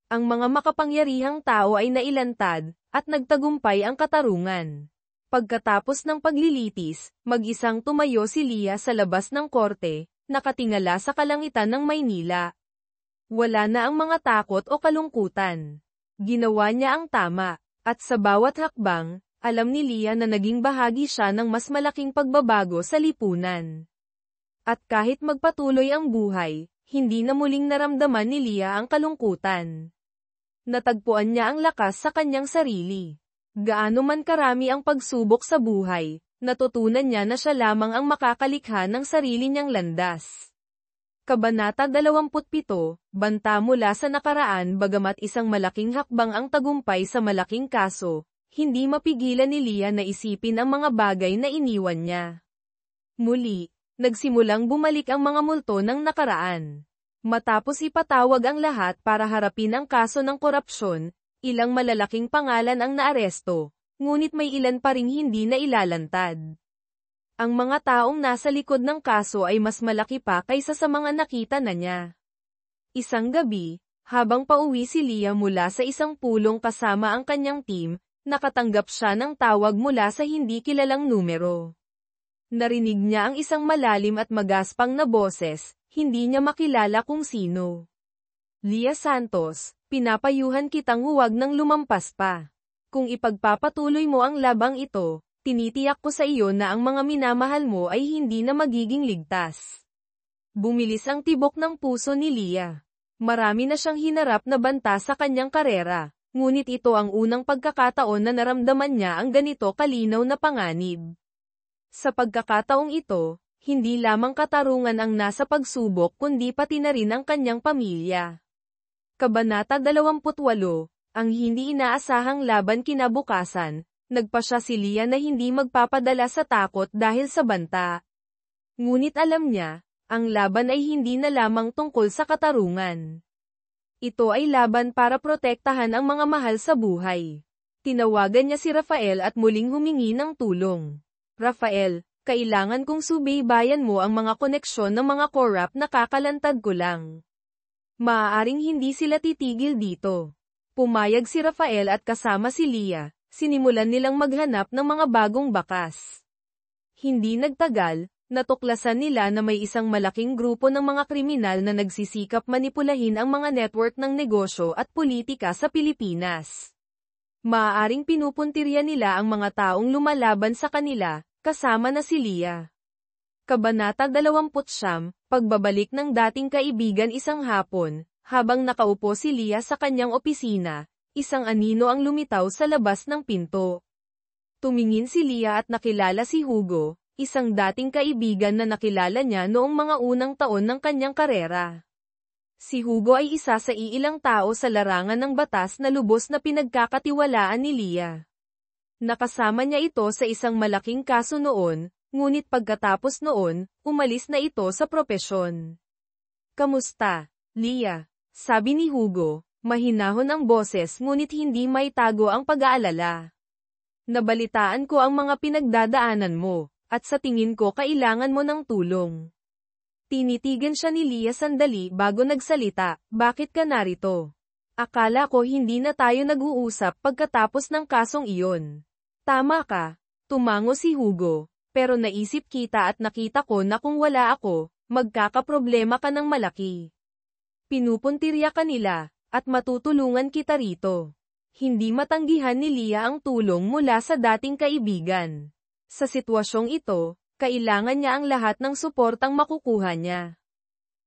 Ang mga makapangyarihang tao ay nailantad, at nagtagumpay ang katarungan. Pagkatapos ng paglilitis, mag-isang tumayo si Leah sa labas ng korte, nakatingala sa kalangitan ng Maynila. Wala na ang mga takot o kalungkutan. Ginawa niya ang tama, at sa bawat hakbang, alam ni Leah na naging bahagi siya ng mas malaking pagbabago sa lipunan. At kahit magpatuloy ang buhay, hindi na muling naramdaman ni Leah ang kalungkutan. Natagpuan niya ang lakas sa kanyang sarili. Gaano man karami ang pagsubok sa buhay, natutunan niya na siya lamang ang makakalikha ng sarili niyang landas. Kabanata 27, Banta mula sa nakaraan. Bagamat isang malaking hakbang ang tagumpay sa malaking kaso, hindi mapigilan ni Leah na isipin ang mga bagay na iniwan niya. Muli, nagsimulang bumalik ang mga multo ng nakaraan. Matapos ipatawag ang lahat para harapin ang kaso ng korupsyon, ilang malalaking pangalan ang naaresto, ngunit may ilan pa ring hindi na ilalantad. Ang mga taong nasa likod ng kaso ay mas malaki pa kaysa sa mga nakita na niya. Isang gabi, habang pauwi si Leah mula sa isang pulong kasama ang kanyang team, nakatanggap siya ng tawag mula sa hindi kilalang numero. Narinig niya ang isang malalim at magaspang na boses, hindi niya makilala kung sino. Leah Santos, pinapayuhan kitang huwag nang lumampas pa. Kung ipagpapatuloy mo ang labang ito, tinitiyak ko sa iyo na ang mga minamahal mo ay hindi na magiging ligtas. Bumilis ang tibok ng puso ni Leah. Marami na siyang hinarap na banta sa kanyang karera, ngunit ito ang unang pagkakataon na naramdaman niya ang ganito kalinaw na panganib. Sa pagkakataong ito, hindi lamang katarungan ang nasa pagsubok kundi pati na rin ang kanyang pamilya. Kabanata 28, ang hindi inaasahang laban kinabukasan, nagpasya si Leah na hindi magpapadala sa takot dahil sa banta. Ngunit alam niya, ang laban ay hindi na lamang tungkol sa katarungan. Ito ay laban para protektahan ang mga mahal sa buhay. Tinawagan niya si Rafael at muling humingi ng tulong. Rafael, kailangan kong subaybayan mo ang mga koneksyon ng mga corrupt na kakalantad ko lang. Maaaring hindi sila titigil dito. Pumayag si Rafael at kasama si Leah, sinimulan nilang maghanap ng mga bagong bakas. Hindi nagtagal, natuklasan nila na may isang malaking grupo ng mga kriminal na nagsisikap manipulahin ang mga network ng negosyo at politika sa Pilipinas. Maaaring pinupuntirya nila ang mga taong lumalaban sa kanila, kasama na si Leah. Kabanata 29, pagbabalik ng dating kaibigan. Isang hapon, habang nakaupo si Leah sa kanyang opisina, isang anino ang lumitaw sa labas ng pinto. Tumingin si Leah at nakilala si Hugo, isang dating kaibigan na nakilala niya noong mga unang taon ng kanyang karera. Si Hugo ay isa sa iilang tao sa larangan ng batas na lubos na pinagkakatiwalaan ni Leah. Nakasama niya ito sa isang malaking kaso noon, ngunit pagkatapos noon, umalis na ito sa propesyon. "Kamusta, Leah?" sabi ni Hugo, mahinahon ang boses ngunit hindi maitago ang pag-aalala. "Nabalitaan ko ang mga pinagdadaanan mo, at sa tingin ko kailangan mo ng tulong." Tinitigan siya ni Leah sandali bago nagsalita, "Bakit ka narito? Akala ko hindi na tayo nag-uusap pagkatapos ng kasong iyon." "Tama ka," tumango si Hugo, "pero naisip kita at nakita ko na kung wala ako, magkakaproblema ka ng malaki. Pinupuntirya ka nila, at matutulungan kita rito." Hindi matanggihan ni Leah ang tulong mula sa dating kaibigan. Sa sitwasyong ito, kailangan niya ang lahat ng suportang makukuha niya.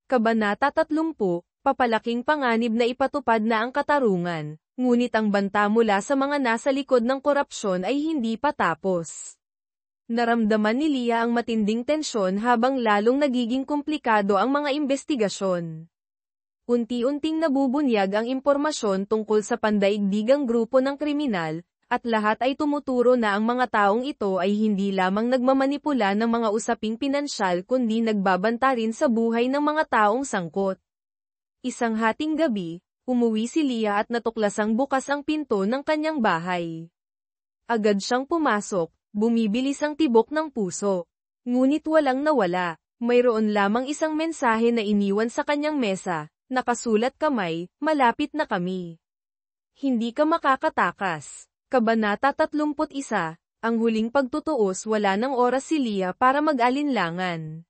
Kabanata 30, papalaking panganib na ipatupad na ang katarungan. ngunit ang banta mula sa mga nasa likod ng korupsyon ay hindi pa tapos. Naramdaman ni Leah ang matinding tensyon habang lalong nagiging komplikado ang mga investigasyon. Unti-unting nabubunyag ang impormasyon tungkol sa pandaigdigang grupo ng kriminal, at lahat ay tumuturo na ang mga taong ito ay hindi lamang nagmamanipula ng mga usaping pinansyal kundi nagbabanta rin sa buhay ng mga taong sangkot. Isang hating gabi, umuwi si Leah at natuklasang bukas ang pinto ng kanyang bahay. Agad siyang pumasok. Bumibilis ang tibok ng puso. Ngunit walang nawala. Mayroon lamang isang mensahe na iniwan sa kanyang mesa, nakasulat kamay, malapit na kami. Hindi ka makakatakas. Kabanata 31, ang huling pagtutuos. Wala ng oras si Leah para mag-alinlangan.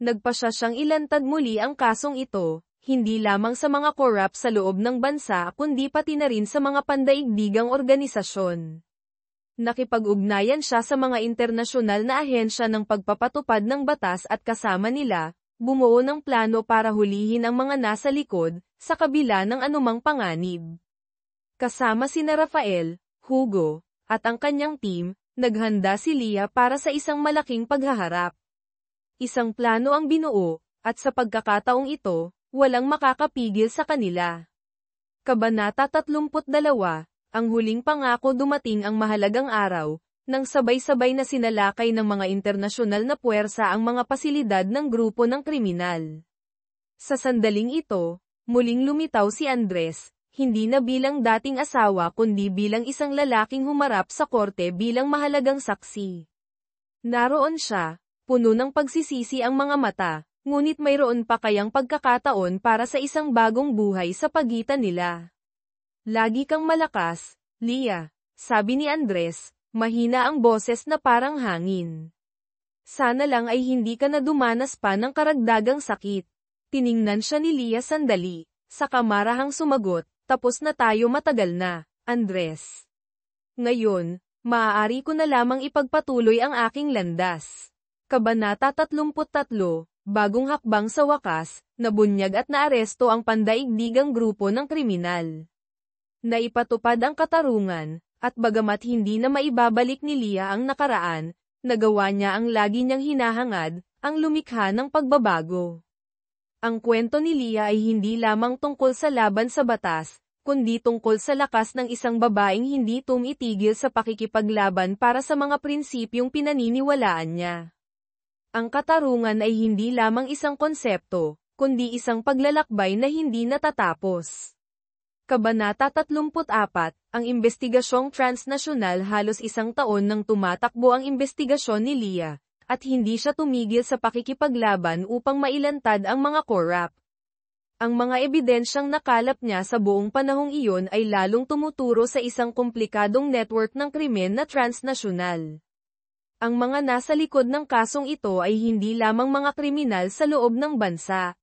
Nagpasya siyang ilantad muli ang kasong ito, hindi lamang sa mga korap sa loob ng bansa kundi pati na rin sa mga pandaigdigang organisasyon. Nakipag-ugnayan siya sa mga internasyonal na ahensya ng pagpapatupad ng batas at kasama nila, bumuo ng plano para hulihin ang mga nasa likod, sa kabila ng anumang panganib. Kasama sina Rafael, Hugo, at ang kanyang team, naghanda si Leah para sa isang malaking paghaharap. Isang plano ang binuo, at sa pagkakataong ito, walang makakapigil sa kanila. Kabanata 32. Ang huling pangako. Dumating ang mahalagang araw, nang sabay-sabay na sinalakay ng mga internasyonal na puwersa ang mga pasilidad ng grupo ng kriminal. Sa sandaling ito, muling lumitaw si Andres, hindi na bilang dating asawa kundi bilang isang lalaking humarap sa korte bilang mahalagang saksi. Naroon siya, puno ng pagsisisi ang mga mata, ngunit mayroon pa kayang pagkakataon para sa isang bagong buhay sa pagitan nila. Lagi kang malakas, Leah, sabi ni Andres, mahina ang boses na parang hangin. Sana lang ay hindi ka na dumanas pa ng karagdagang sakit. Tiningnan siya ni Leah sandali, saka marahang sumagot, tapos na tayo matagal na, Andres. Ngayon, maaari ko na lamang ipagpatuloy ang aking landas. Kabanata 33, bagong hakbang. Sa wakas, nabunyag at naaresto ang pandaigdigang grupo ng kriminal. Naipatupad ang katarungan, at bagamat hindi na maibabalik ni Leah ang nakaraan, nagawa niya ang lagi niyang hinahangad, ang lumikha ng pagbabago. Ang kwento ni Leah ay hindi lamang tungkol sa laban sa batas, kundi tungkol sa lakas ng isang babaeng hindi tumitigil sa pakikipaglaban para sa mga prinsipyong pinaniniwalaan niya. Ang katarungan ay hindi lamang isang konsepto, kundi isang paglalakbay na hindi natatapos. Kabanata 34, ang investigasyong transnasyonal. Halos isang taon nang tumatakbo ang investigasyon ni Leah, at hindi siya tumigil sa pakikipaglaban upang mailantad ang mga korap. Ang mga ebidensyang nakalap niya sa buong panahong iyon ay lalong tumuturo sa isang komplikadong network ng krimen na transnasyonal. Ang mga nasa likod ng kasong ito ay hindi lamang mga kriminal sa loob ng bansa.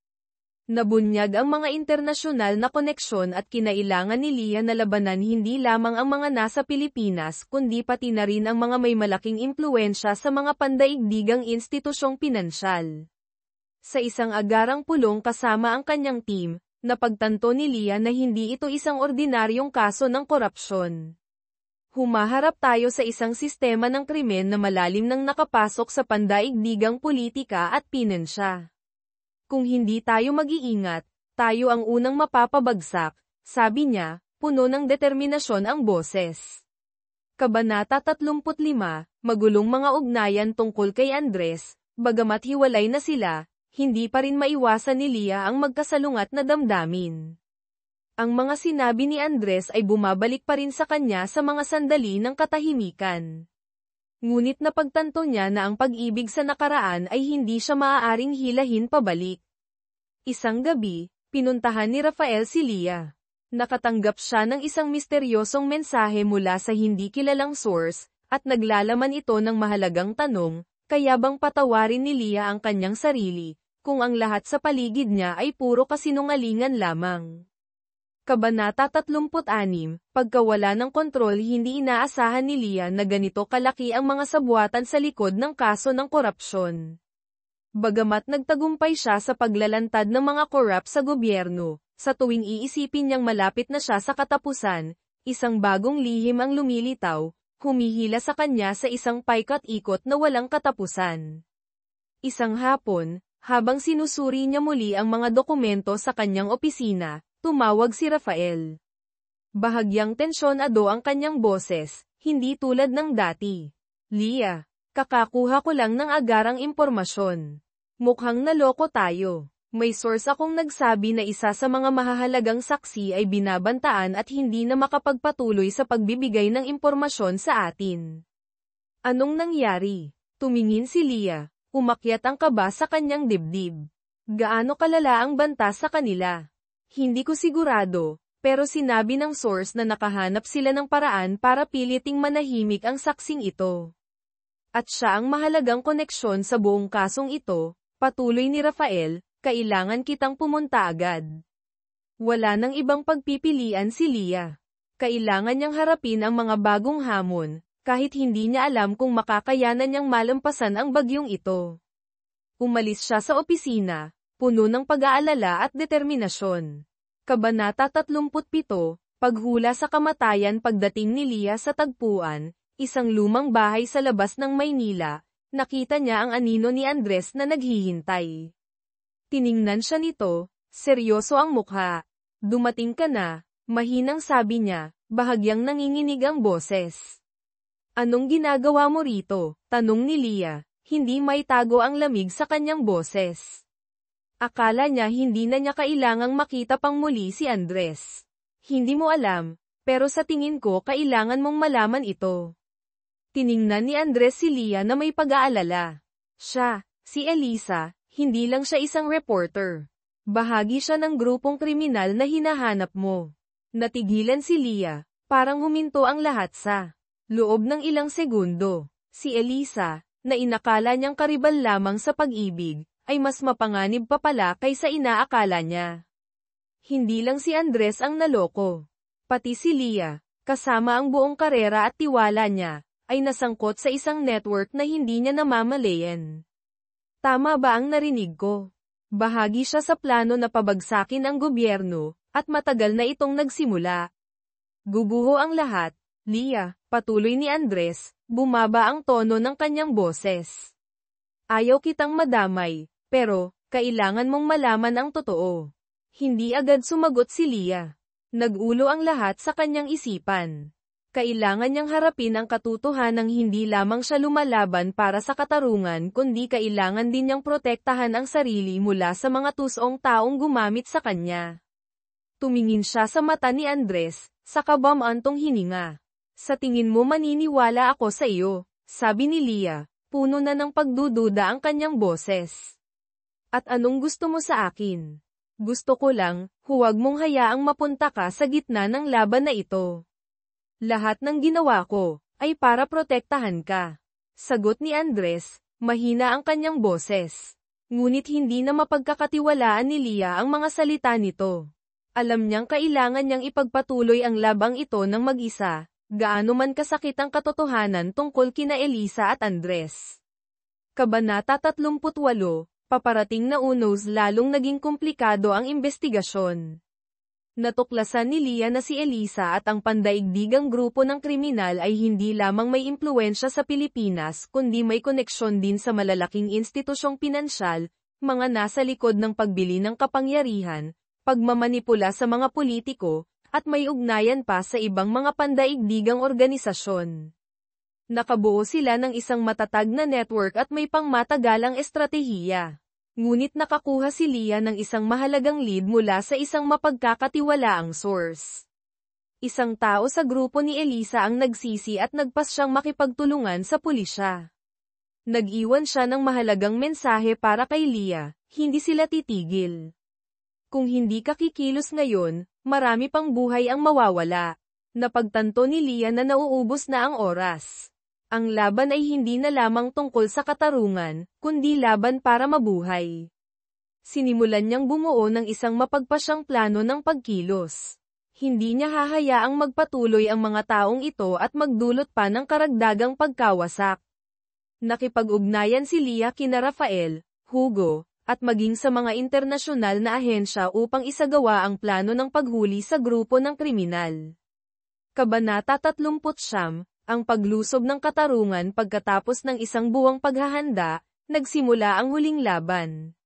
Nabunyag ang mga internasyonal na koneksyon at kinailangan ni Leah na labanan hindi lamang ang mga nasa Pilipinas kundi pati na rin ang mga may malaking impluwensya sa mga pandaigdigang institusyong pinansyal. Sa isang agarang pulong kasama ang kanyang team, napagtanto ni Leah na hindi ito isang ordinaryong kaso ng korupsyon. Humaharap tayo sa isang sistema ng krimen na malalim nang nakapasok sa pandaigdigang politika at pinansya. Kung hindi tayo mag-iingat, tayo ang unang mapapabagsak, sabi niya, puno ng determinasyon ang boses. Kabanata 35, magulong mga ugnayan tungkol kay Andres. Bagamat hiwalay na sila, hindi pa rin maiwasan ni Leah ang magkasalungat na damdamin. Ang mga sinabi ni Andres ay bumabalik pa rin sa kanya sa mga sandali ng katahimikan. Ngunit napagtanto niya na ang pag-ibig sa nakaraan ay hindi siya maaaring hilahin pabalik. Isang gabi, pinuntahan ni Rafael si Leah. Nakatanggap siya ng isang misteryosong mensahe mula sa hindi kilalang source, at naglalaman ito ng mahalagang tanong, kaya bang patawarin ni Leah ang kanyang sarili, kung ang lahat sa paligid niya ay puro kasinungalingan lamang. Kabanata 36, pagkawala ng kontrol. Hindi inaasahan ni Leah na ganito kalaki ang mga sabwatan sa likod ng kaso ng korupsyon. Bagamat nagtagumpay siya sa paglalantad ng mga korap sa gobyerno, Sa tuwing iisipin niyang malapit na siya sa katapusan, isang bagong lihim ang lumilitaw, humihila sa kanya sa isang paikot-ikot na walang katapusan. Isang hapon, habang sinusuri niya muli ang mga dokumento sa kanyang opisina, tumawag si Rafael. Bahagyang tensyonado ang kanyang boses, hindi tulad ng dati. Lia, kakakuha ko lang ng agarang impormasyon. Mukhang naloko tayo. May source akong nagsabi na isa sa mga mahahalagang saksi ay binabantaan at hindi na makapagpatuloy sa pagbibigay ng impormasyon sa atin. Anong nangyari? Tumingin si Lia, umakyat ang kaba sa kanyang dibdib. Gaano kalala ang banta sa kanila? Hindi ko sigurado, pero sinabi ng source na nakahanap sila ng paraan para piliting manahimik ang saksing ito. At siya ang mahalagang koneksyon sa buong kasong ito, patuloy ni Rafael. Kailangan kitang pumunta agad. Wala nang ibang pagpipilian si Lia. Kailangan niyang harapin ang mga bagong hamon, kahit hindi niya alam kung makakayanan niyang malampasan ang bagyong ito. Umalis siya sa opisina, puno ng pag-aalala at determinasyon. Kabanata 37, Paghula sa kamatayan. Pagdating ni Lia sa tagpuan, isang lumang bahay sa labas ng Maynila, nakita niya ang anino ni Andres na naghihintay. Tiningnan siya nito, seryoso ang mukha. Dumating ka na, mahinang sabi niya, bahagyang nanginginig ang boses. Anong ginagawa mo rito? Tanong ni Lia, hindi maitago ang lamig sa kanyang boses. Akala niya hindi na niya kailangang makita pang muli si Andres. Hindi mo alam, pero sa tingin ko kailangan mong malaman ito. Tiningnan ni Andres si Lia na may pag-aalala. Siya, si Elisa, hindi lang siya isang reporter. Bahagi siya ng grupong kriminal na hinahanap mo. Natigilan si Lia, parang huminto ang lahat sa loob ng ilang segundo. Si Elisa, na inakala niyang karibal lamang sa pag-ibig, ay mas mapanganib pa pala kaysa inaakala niya. Hindi lang si Andres ang naloko. Pati si Lia, kasama ang buong karera at tiwala niya, ay nasangkot sa isang network na hindi niya namamalayan. Tama ba ang narinig ko? Bahagi siya sa plano na pabagsakin ang gobyerno, at matagal na itong nagsimula. Guguho ang lahat, Lia, patuloy ni Andres, bumaba ang tono ng kanyang boses. Ayaw kitang madamay, pero, kailangan mong malaman ang totoo. Hindi agad sumagot si Lia. Nag-ulo ang lahat sa kanyang isipan. Kailangan niyang harapin ang katotohanang hindi lamang siya lumalaban para sa katarungan kundi kailangan din niyang protektahan ang sarili mula sa mga tusong taong gumamit sa kanya. Tumingin siya sa mata ni Andres, saka bumantong hininga. Sa tingin mo maniniwala ako sa iyo, sabi ni Lia, puno na ng pagdududa ang kanyang boses. At anong gusto mo sa akin? Gusto ko lang, huwag mong hayaang mapunta ka sa gitna ng laban na ito. Lahat ng ginawa ko, ay para protektahan ka. Sagot ni Andres, mahina ang kanyang boses. Ngunit hindi na mapagkakatiwalaan ni Lia ang mga salita nito. Alam niyang kailangan niyang ipagpatuloy ang labang ito ng mag-isa, gaano man kasakit ang katotohanan tungkol kina Elisa at Andres. Kabanata 38, Paparating na unos. Lalong naging komplikado ang investigasyon. Natuklasan ni Lia na si Elisa at ang pandaigdigang grupo ng kriminal ay hindi lamang may impluwensya sa Pilipinas kundi may koneksyon din sa malalaking institusyong pinansyal, mga nasa likod ng pagbili ng kapangyarihan, pagmamanipula sa mga politiko, at may ugnayan pa sa ibang mga pandaigdigang organisasyon. Nakabuo sila ng isang matatag na network at may pangmatagalang estratehiya. Ngunit nakakuha si Lia ng isang mahalagang lead mula sa isang mapagkakatiwalaang source. Isang tao sa grupo ni Elisa ang nagsisi at nagpas siyang makipagtulungan sa pulisya. Nag-iwan siya ng mahalagang mensahe para kay Lia, hindi sila titigil. Kung hindi ka kikilos ngayon, marami pang buhay ang mawawala. Napagtanto ni Lia na nauubos na ang oras. Ang laban ay hindi na lamang tungkol sa katarungan, kundi laban para mabuhay. Sinimulan niyang bumuo ng isang mapagpasyang plano ng pagkilos. Hindi niya hahayaang magpatuloy ang mga taong ito at magdulot pa ng karagdagang pagkawasak. Nakipag-ugnayan si Lia kina Rafael, Hugo, at maging sa mga internasyonal na ahensya upang isagawa ang plano ng paghuli sa grupo ng kriminal. Kabanata 39, ang paglusob ng katarungan. Pagkatapos ng isang buwang paghahanda, nagsimula ang huling laban.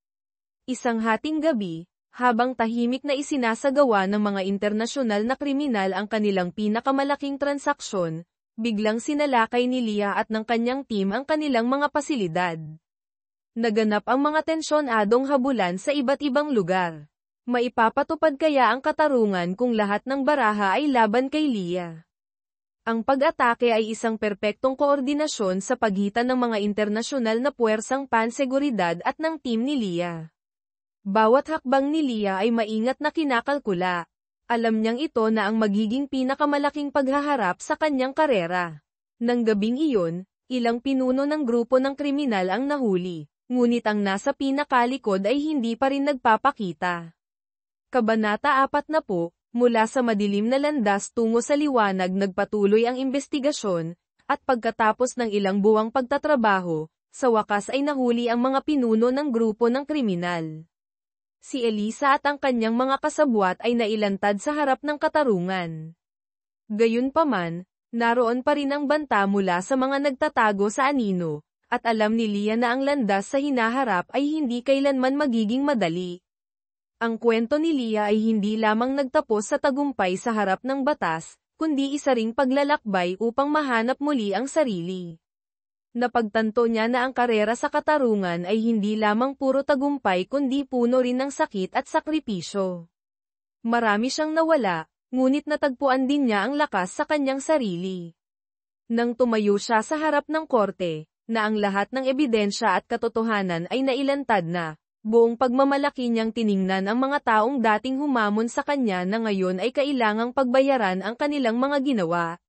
Isang hating gabi, habang tahimik na isinasagawa ng mga internasyonal na kriminal ang kanilang pinakamalaking transaksyon, biglang sinalakay ni Leah at ng kanyang team ang kanilang mga pasilidad. Naganap ang mga tensyonadong habulan sa iba't ibang lugar. Maipapatupad kaya ang katarungan kung lahat ng baraha ay laban kay Leah? Ang pag-atake ay isang perpektong koordinasyon sa pagitan ng mga internasyonal na puwersang panseguridad at ng team ni Leah. Bawat hakbang ni Leah ay maingat na kinakalkula. Alam niyang ito na ang magiging pinakamalaking paghaharap sa kanyang karera. Nang gabing iyon, ilang pinuno ng grupo ng kriminal ang nahuli, ngunit ang nasa pinakalikod ay hindi pa rin nagpapakita. Kabanata 40, mula sa madilim na landas tungo sa liwanag nagpatuloy ang investigasyon, at pagkatapos ng ilang buwang pagtatrabaho, sa wakas ay nahuli ang mga pinuno ng grupo ng kriminal. Si Elisa at ang kanyang mga kasabwat ay nailantad sa harap ng katarungan. Gayunpaman, naroon pa rin ang banta mula sa mga nagtatago sa anino, at alam ni Leah na ang landas sa hinaharap ay hindi kailanman magiging madali. Ang kwento ni Leah ay hindi lamang nagtapos sa tagumpay sa harap ng batas, kundi isa ring paglalakbay upang mahanap muli ang sarili. Napagtanto niya na ang karera sa katarungan ay hindi lamang puro tagumpay kundi puno rin ng sakit at sakripisyo. Marami siyang nawala, ngunit natagpuan din niya ang lakas sa kanyang sarili. Nang tumayo siya sa harap ng korte, na ang lahat ng ebidensya at katotohanan ay nailantad na, buong pagmamalaki niyang tiningnan ang mga taong dating humamon sa kanya na ngayon ay kailangang pagbayaran ang kanilang mga ginawa.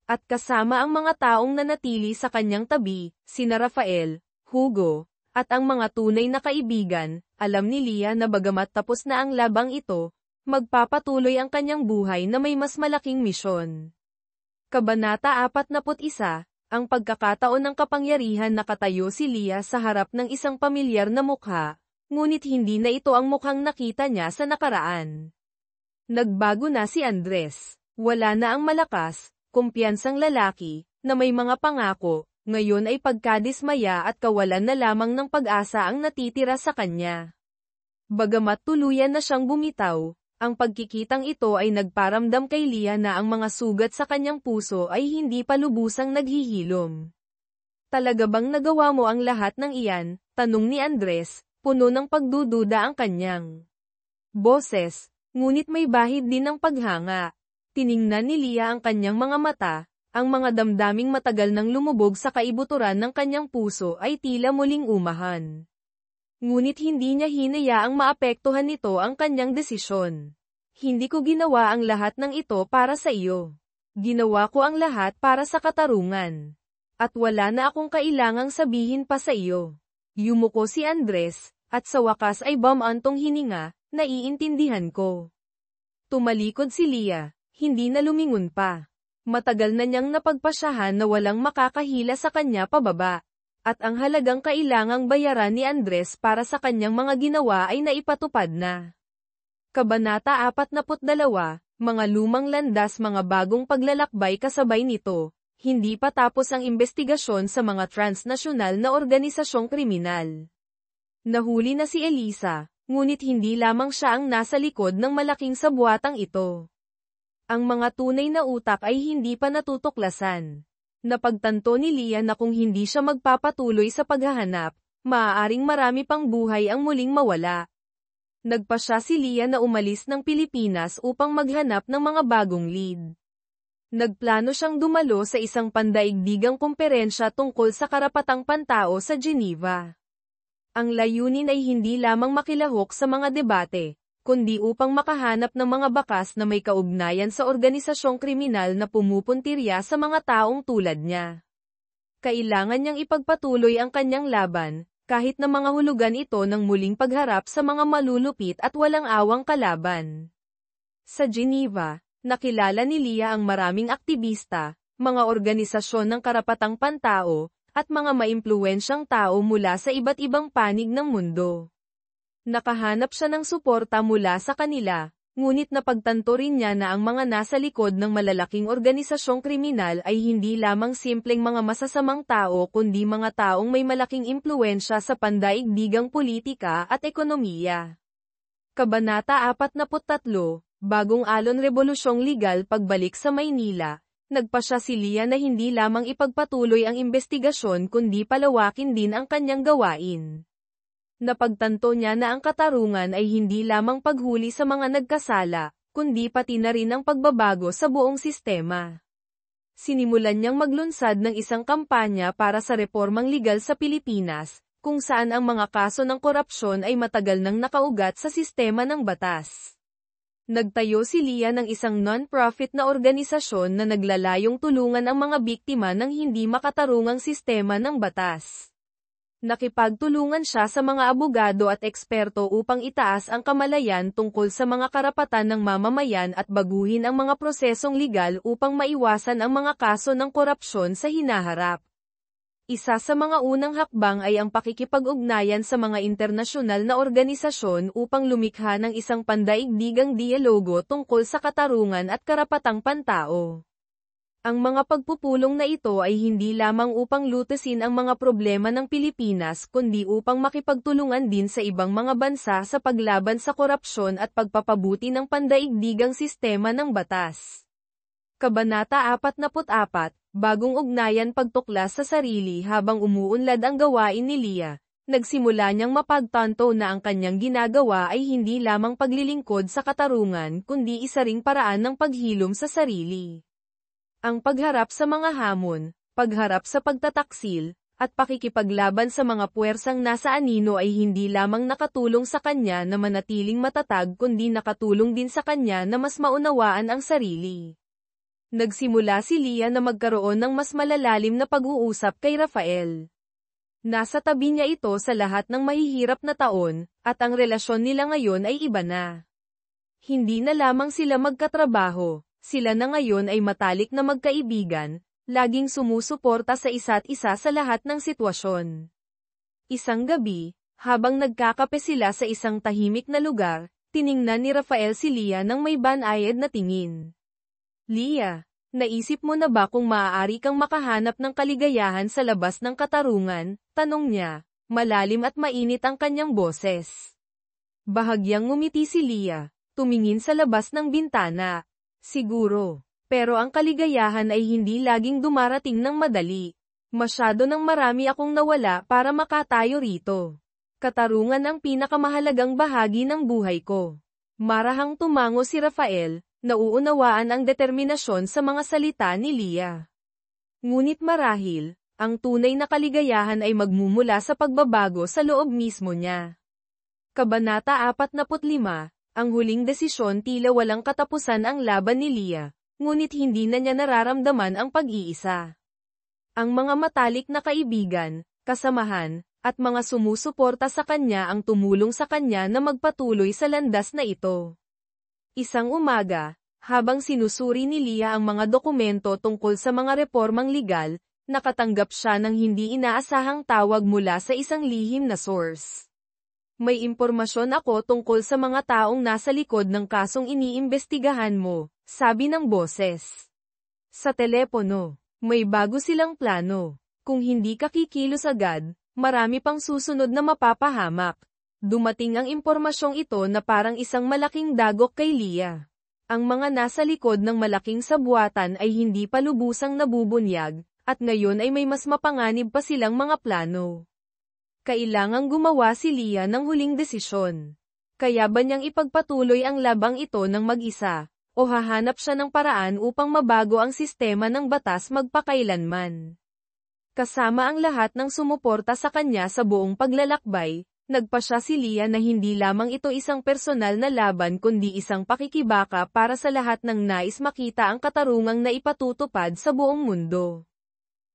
At kasama ang mga taong nanatili sa kanyang tabi, sina Rafael, Hugo, at ang mga tunay na kaibigan, alam ni Leah na bagamat tapos na ang labang ito, magpapatuloy ang kanyang buhay na may mas malaking misyon. Kabanata 41, ang pagkakataon ng kapangyarihan. Nakatayo si Leah sa harap ng isang pamilyar na mukha, ngunit hindi na ito ang mukhang nakita niya sa nakaraan. Nagbago na si Andres. Wala na ang malakas, kumpiyansang lalaki, na may mga pangako, ngayon ay pagkadismaya at kawalan na lamang ng pag-asa ang natitira sa kanya. Bagamat tuluyan na siyang bumitaw, ang pagkikitang ito ay nagparamdam kay Leah na ang mga sugat sa kanyang puso ay hindi pa lubusang naghihilom. Talaga bang nagawa mo ang lahat ng iyan? Tanong ni Andres, puno ng pagdududa ang kanyang boses, ngunit may bahid din ng paghanga. Tiningnan ni Leah ang kanyang mga mata, ang mga damdaming matagal nang lumubog sa kaibuturan ng kanyang puso ay tila muling umahan. Ngunit hindi niya hinayaang maapektuhan nito ang kanyang desisyon. Hindi ko ginawa ang lahat ng ito para sa iyo. Ginawa ko ang lahat para sa katarungan. At wala na akong kailangang sabihin pa sa iyo. Yumuko si Andres, at sa wakas ay bumantong hininga, naiintindihan ko. Tumalikod si Leah. Hindi na lumingon pa. Matagal na niyang napagpasyahan na walang makakahila sa kanya pababa. At ang halagang kailangang bayaran ni Andres para sa kanyang mga ginawa ay naipatupad na. Kabanata 42, mga lumang landas. Mga bagong paglalakbay kasabay nito. Hindi pa tapos ang investigasyon sa mga transnasyonal na organisasyong kriminal. Nahuli na si Elisa, ngunit hindi lamang siya ang nasa likod ng malaking sabwatang ito. Ang mga tunay na utak ay hindi pa natutuklasan. Napagtanto ni Leah na kung hindi siya magpapatuloy sa paghahanap, maaaring marami pang buhay ang muling mawala. Nagpasya si Leah na umalis ng Pilipinas upang maghanap ng mga bagong lead. Nagplano siyang dumalo sa isang pandaigdigang komperensya tungkol sa karapatang pantao sa Geneva. Ang layunin ay hindi lamang makilahok sa mga debate, kundi upang makahanap ng mga bakas na may kaugnayan sa organisasyong kriminal na pumupuntirya sa mga taong tulad niya. Kailangan niyang ipagpatuloy ang kanyang laban, kahit na mga hulugan ito ng muling pagharap sa mga malulupit at walang awang kalaban. Sa Geneva, nakilala ni Leah ang maraming aktivista, mga organisasyon ng karapatang pantao, at mga maimpluwensyang tao mula sa iba't ibang panig ng mundo. Nakahanap siya ng suporta mula sa kanila, ngunit napagtanto rin niya na ang mga nasa likod ng malalaking organisasyong kriminal ay hindi lamang simpleng mga masasamang tao kundi mga taong may malaking impluwensya sa pandaigdigang politika at ekonomiya. Kabanata 43, Bagong Alon Rebolusyong Ligal Pagbalik sa Maynila, nagpasya si Lia na hindi lamang ipagpatuloy ang investigasyon kundi palawakin din ang kanyang gawain. Napagtanto niya na ang katarungan ay hindi lamang paghuli sa mga nagkasala, kundi pati na rin ang pagbabago sa buong sistema. Sinimulan niyang maglunsad ng isang kampanya para sa reformang legal sa Pilipinas, kung saan ang mga kaso ng korupsyon ay matagal nang nakaugat sa sistema ng batas. Nagtayo si Lia ng isang non-profit na organisasyon na naglalayong tulungan ang mga biktima ng hindi makatarungang sistema ng batas. Nakipagtulungan siya sa mga abogado at eksperto upang itaas ang kamalayan tungkol sa mga karapatan ng mamamayan at baguhin ang mga prosesong legal upang maiwasan ang mga kaso ng korupsyon sa hinaharap. Isa sa mga unang hakbang ay ang pakikipag-ugnayan sa mga internasyonal na organisasyon upang lumikha ng isang pandaigdigang dialogo tungkol sa katarungan at karapatang pantao. Ang mga pagpupulong na ito ay hindi lamang upang lutasin ang mga problema ng Pilipinas kundi upang makipagtulungan din sa ibang mga bansa sa paglaban sa korupsyon at pagpapabuti ng pandaigdigang sistema ng batas. Kabanata 44, Bagong Ugnayan Pagtuklas sa Sarili. Habang umuunlad ang gawain ni Lia, nagsimula niyang mapagtanto na ang kanyang ginagawa ay hindi lamang paglilingkod sa katarungan kundi isa ring paraan ng paghilom sa sarili. Ang pagharap sa mga hamon, pagharap sa pagtataksil, at pakikipaglaban sa mga puwersang nasa anino ay hindi lamang nakatulong sa kanya na manatiling matatag kundi nakatulong din sa kanya na mas maunawaan ang sarili. Nagsimula si Lia na magkaroon ng mas malalalim na pag-uusap kay Rafael. Nasa tabi niya ito sa lahat ng mahihirap na taon, at ang relasyon nila ngayon ay iba na. Hindi na lamang sila magkatrabaho. Sila na ngayon ay matalik na magkaibigan, laging sumusuporta sa isa't isa sa lahat ng sitwasyon. Isang gabi, habang nagkakape sila sa isang tahimik na lugar, tiningnan ni Rafael si Lia nang may banayad na tingin. Lia, naisip mo na ba kung maaari kang makahanap ng kaligayahan sa labas ng katarungan? Tanong niya, malalim at mainit ang kanyang boses. Bahagyang ngumiti si Lia, tumingin sa labas ng bintana. Siguro. Pero ang kaligayahan ay hindi laging dumarating ng madali. Masyado nang marami akong nawala para makatayo rito. Katarungan ang pinakamahalagang bahagi ng buhay ko. Marahang tumango si Rafael, nauunawaan ang determinasyon sa mga salita ni Lia. Ngunit marahil, ang tunay na kaligayahan ay magmumula sa pagbabago sa loob mismo niya. Kabanata 45, Ang huling desisyon. Tila walang katapusan ang laban ni Lia, ngunit hindi na niya nararamdaman ang pag-iisa. Ang mga matalik na kaibigan, kasamahan, at mga sumusuporta sa kanya ang tumulong sa kanya na magpatuloy sa landas na ito. Isang umaga, habang sinusuri ni Lia ang mga dokumento tungkol sa mga reformang legal, nakatanggap siya ng hindi inaasahang tawag mula sa isang lihim na source. May impormasyon ako tungkol sa mga taong nasa likod ng kasong iniimbestigahan mo, sabi ng boses. Sa telepono, may bago silang plano. Kung hindi ka kikilos agad, marami pang susunod na mapapahamak. Dumating ang impormasyong ito na parang isang malaking dagok kay Lia. Ang mga nasa likod ng malaking sabwatan ay hindi pa lubusang nabubunyag, at ngayon ay may mas mapanganib pa silang mga plano. Kailangang gumawa si Lia ng huling desisyon. Kaya ba niyang ipagpatuloy ang labang ito ng mag-isa, o hahanap siya ng paraan upang mabago ang sistema ng batas magpakailanman? Kasama ang lahat ng sumuporta sa kanya sa buong paglalakbay, nagpasya si Lia na hindi lamang ito isang personal na laban kundi isang pakikibaka para sa lahat ng nais makita ang katarungang naipatutupad sa buong mundo.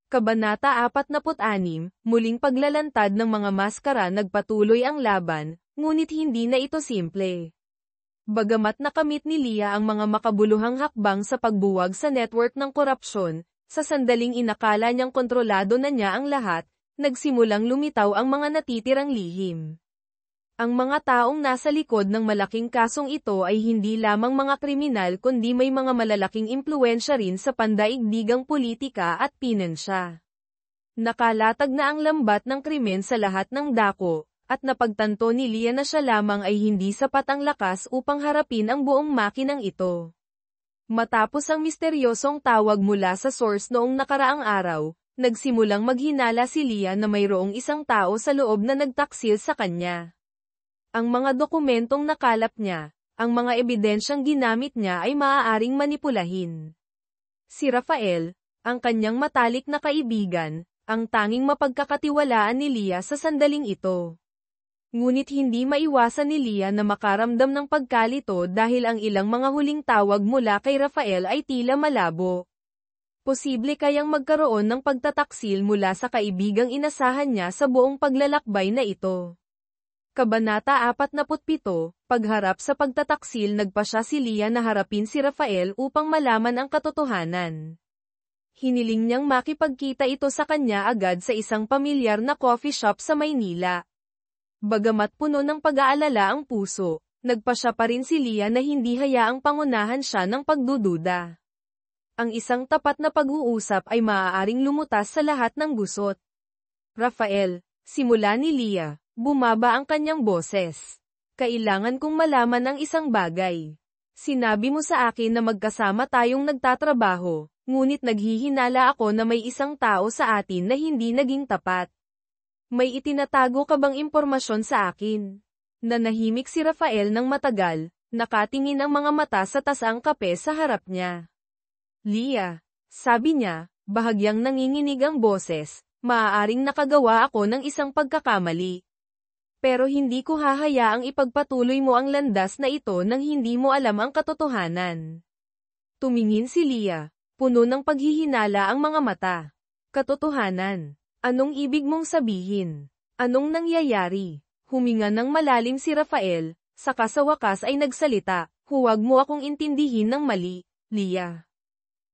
Kabanata 46, Muling paglalantad ng mga maskara. Nagpatuloy ang laban, ngunit hindi na ito simple. Bagamat nakamit ni Lia ang mga makabuluhang hakbang sa pagbuwag sa network ng korupsyon, sa sandaling inakala niyang kontrolado na niya ang lahat, nagsimulang lumitaw ang mga natitirang lihim. Ang mga taong nasa likod ng malaking kasong ito ay hindi lamang mga kriminal kundi may mga malalaking impluwensya rin sa pandaigdigang politika at pinensya. Nakalatag na ang lambat ng krimen sa lahat ng dako, at napagtanto ni Leah na siya lamang ay hindi sapat ang lakas upang harapin ang buong makinang ito. Matapos ang misteryosong tawag mula sa source noong nakaraang araw, nagsimulang maghinala si Leah na mayroong isang tao sa loob na nagtaksil sa kanya. Ang mga dokumentong nakalap niya, ang mga ebidensyang ginamit niya ay maaaring manipulahin. Si Rafael, ang kanyang matalik na kaibigan, ang tanging mapagkakatiwalaan ni Leah sa sandaling ito. Ngunit hindi maiwasan ni Leah na makaramdam ng pagkalito dahil ang ilang mga huling tawag mula kay Rafael ay tila malabo. Posible kayang magkaroon ng pagtataksil mula sa kaibigang inasahan niya sa buong paglalakbay na ito. Kabanata 47, Pagharap sa pagtataksil. Nagpasya si Leah na harapin si Rafael upang malaman ang katotohanan. Hiniling niyang makipagkita ito sa kanya agad sa isang pamilyar na coffee shop sa Maynila. Bagamat puno ng pag-aalala ang puso, nagpasya pa rin si Leah na hindi hayaang pangunahan siya ng pagdududa. Ang isang tapat na pag-uusap ay maaaring lumutas sa lahat ng gusot. Rafael, simula ni Leah, bumaba ang kanyang boses. Kailangan kong malaman ang isang bagay. Sinabi mo sa akin na magkasama tayong nagtatrabaho, ngunit naghihinala ako na may isang tao sa atin na hindi naging tapat. May itinatago ka bang impormasyon sa akin? Nanahimik si Rafael ng matagal, nakatingin ang mga mata sa tasang kape sa harap niya. Leah, sabi niya, bahagyang nanginginig ang boses, maaaring nakagawa ako ng isang pagkakamali. Pero hindi ko hahayaang ipagpatuloy mo ang landas na ito nang hindi mo alam ang katotohanan. Tumingin si Leah, puno ng paghihinala ang mga mata. Katotohanan. Anong ibig mong sabihin? Anong nangyayari? Huminga ng malalim si Rafael, saka sa wakas ay nagsalita, huwag mo akong intindihin ng mali, Leah.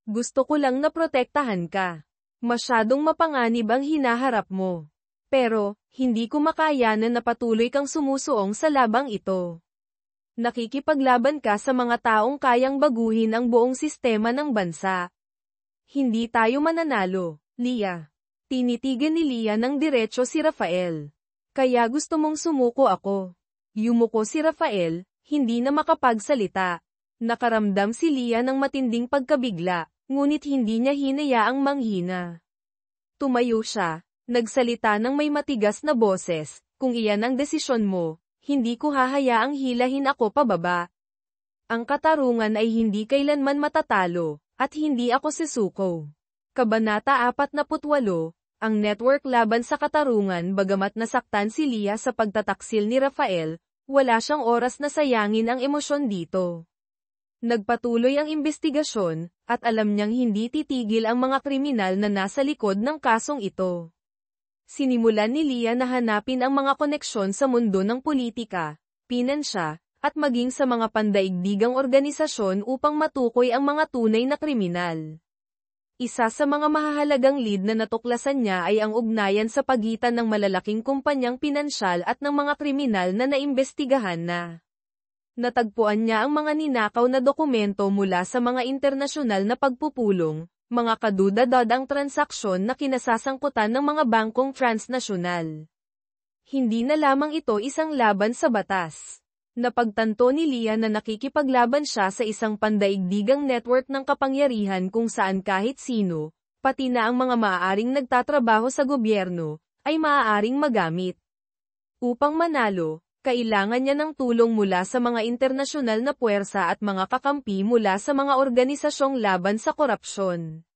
Gusto ko lang na protektahan ka. Masyadong mapanganib ang hinaharap mo. Pero, hindi ko makayanan na patuloy kang sumusuong sa labang ito. Nakikipaglaban ka sa mga taong kayang baguhin ang buong sistema ng bansa. Hindi tayo mananalo, Leah. Tinitigan ni Leah ng diretso si Rafael. Kaya gusto mong sumuko ako. Yumuko si Rafael, hindi na makapagsalita. Nakaramdam si Leah ng matinding pagkabigla, ngunit hindi niya hinayaang manghina. Tumayo siya, nagsalita ng may matigas na boses, kung iyan ang desisyon mo, hindi ko hahayaang hilahin ako pababa. Ang katarungan ay hindi kailanman matatalo, at hindi ako susuko. Kabanata 48, ang network laban sa katarungan. Bagamat nasaktan si Leah sa pagtataksil ni Rafael, wala siyang oras na sayangin ang emosyon dito. Nagpatuloy ang imbestigasyon, at alam niyang hindi titigil ang mga kriminal na nasa likod ng kasong ito. Sinimulan ni Leah na hanapin ang mga koneksyon sa mundo ng politika, pinensya, at maging sa mga pandaigdigang organisasyon upang matukoy ang mga tunay na kriminal. Isa sa mga mahahalagang lead na natuklasan niya ay ang ugnayan sa pagitan ng malalaking kumpanyang pinansyal at ng mga kriminal na naimbestigahan na. Natagpuan niya ang mga ninakaw na dokumento mula sa mga internasyonal na pagpupulong, mga kadudad-ang transaksyon na kinasasangkutan ng mga bangkong transnasyonal. Hindi na lamang ito isang laban sa batas. Napagtanto ni Leah na nakikipaglaban siya sa isang pandaigdigang network ng kapangyarihan kung saan kahit sino, pati na ang mga maaaring nagtatrabaho sa gobyerno, ay maaaring magamit. Upang manalo, kailangan niya ng tulong mula sa mga internasyonal na puwersa at mga kakampi mula sa mga organisasyong laban sa korupsyon.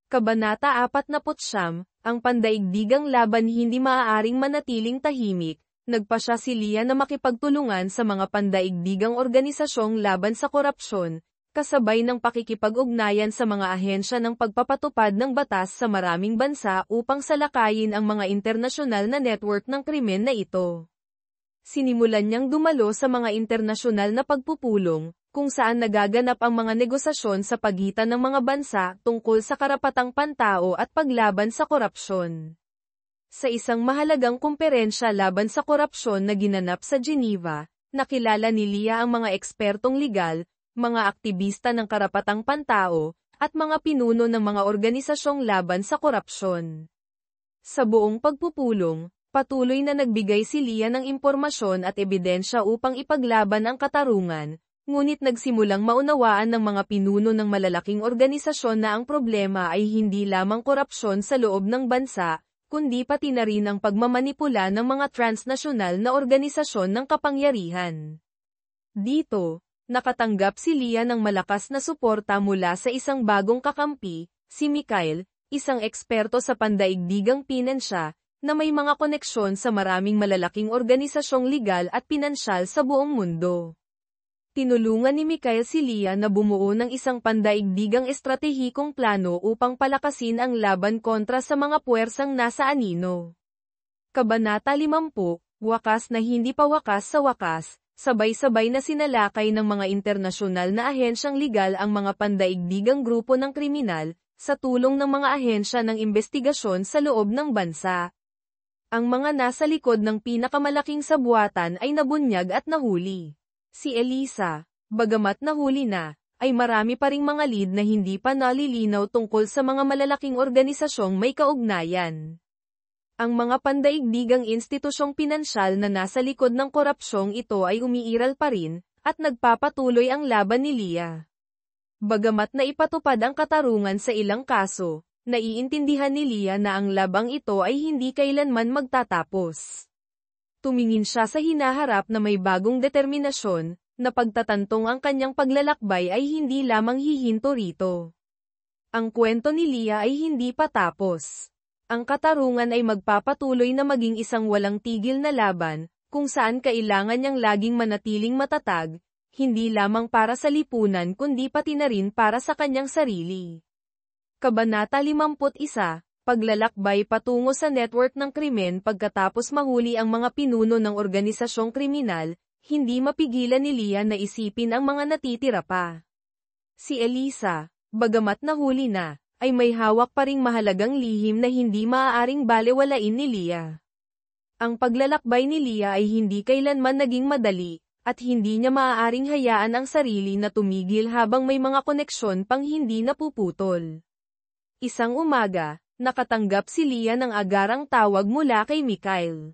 Kabanata 49, ang pandaigdigang laban. Hindi maaaring manatiling tahimik. Nagpasya si Leah na makipagtulungan sa mga pandaigdigang organisasyong laban sa korupsyon, kasabay ng pakikipag-ugnayan sa mga ahensya ng pagpapatupad ng batas sa maraming bansa upang salakayin ang mga internasyonal na network ng krimen na ito. Sinimulan niyang dumalo sa mga internasyonal na pagpupulong, kung saan nagaganap ang mga negosasyon sa pagitan ng mga bansa tungkol sa karapatang pantao at paglaban sa korupsyon. Sa isang mahalagang kumperensya laban sa korupsyon na ginanap sa Geneva, nakilala ni Lia ang mga ekspertong legal, mga aktivista ng karapatang pantao, at mga pinuno ng mga organisasyong laban sa korupsyon. Sa buong pagpupulong, patuloy na nagbigay si Lia ng impormasyon at ebidensya upang ipaglaban ang katarungan, ngunit nagsimulang maunawaan ng mga pinuno ng malalaking organisasyon na ang problema ay hindi lamang korupsyon sa loob ng bansa, kundi pati na rin ang pagmamanipula ng mga transnasyonal na organisasyon ng kapangyarihan. Dito, nakatanggap si Lia ng malakas na suporta mula sa isang bagong kakampi, si Mikhail, isang eksperto sa pandaigdigang pinensya, na may mga koneksyon sa maraming malalaking organisasyong legal at pinansyal sa buong mundo. Tinulungan ni Mikhail si Lia na bumuo ng isang pandaigdigang estratehikong plano upang palakasin ang laban kontra sa mga puwersang nasa anino. Kabanata 50, Wakas na hindi pa wakas sa wakas, sabay-sabay na sinalakay ng mga internasyonal na ahensyang legal ang mga pandaigdigang grupo ng kriminal, sa tulong ng mga ahensya ng investigasyon sa loob ng bansa. Ang mga nasa likod ng pinakamalaking sabuatan ay nabunyag at nahuli. Si Elisa, bagamat nahuli na, ay marami pa ring mga lead na hindi pa nalilinaw tungkol sa mga malalaking organisasyong may kaugnayan. Ang mga pandaigdigang institusyong pinansyal na nasa likod ng korupsyong ito ay umiiral pa rin, at nagpapatuloy ang laban ni Lia. Bagamat na ipatupad ang katarungan sa ilang kaso, naiintindihan ni Lia na ang labang ito ay hindi kailanman magtatapos. Tumingin siya sa hinaharap na may bagong determinasyon, na pagtatantong ang kanyang paglalakbay ay hindi lamang hihinto rito. Ang kwento ni Lia ay hindi pa tapos. Ang katarungan ay magpapatuloy na maging isang walang tigil na laban, kung saan kailangan niyang laging manatiling matatag, hindi lamang para sa lipunan kundi pati na rin para sa kanyang sarili. Kabanata 51, Paglalakbay patungo sa network ng krimen. Pagkatapos mahuli ang mga pinuno ng organisasyong kriminal, hindi mapigilan ni Lia na isipin ang mga natitira pa. Si Elisa, bagamat nahuli na, ay may hawak pa ring mahalagang lihim na hindi maaaring balewalain ni Lia. Ang paglalakbay ni Lia ay hindi kailanman naging madali, at hindi niya maaaring hayaan ang sarili na tumigil habang may mga koneksyon pang hindi napuputol. Isang umaga, nakatanggap si Lia ng agarang tawag mula kay Mikhail.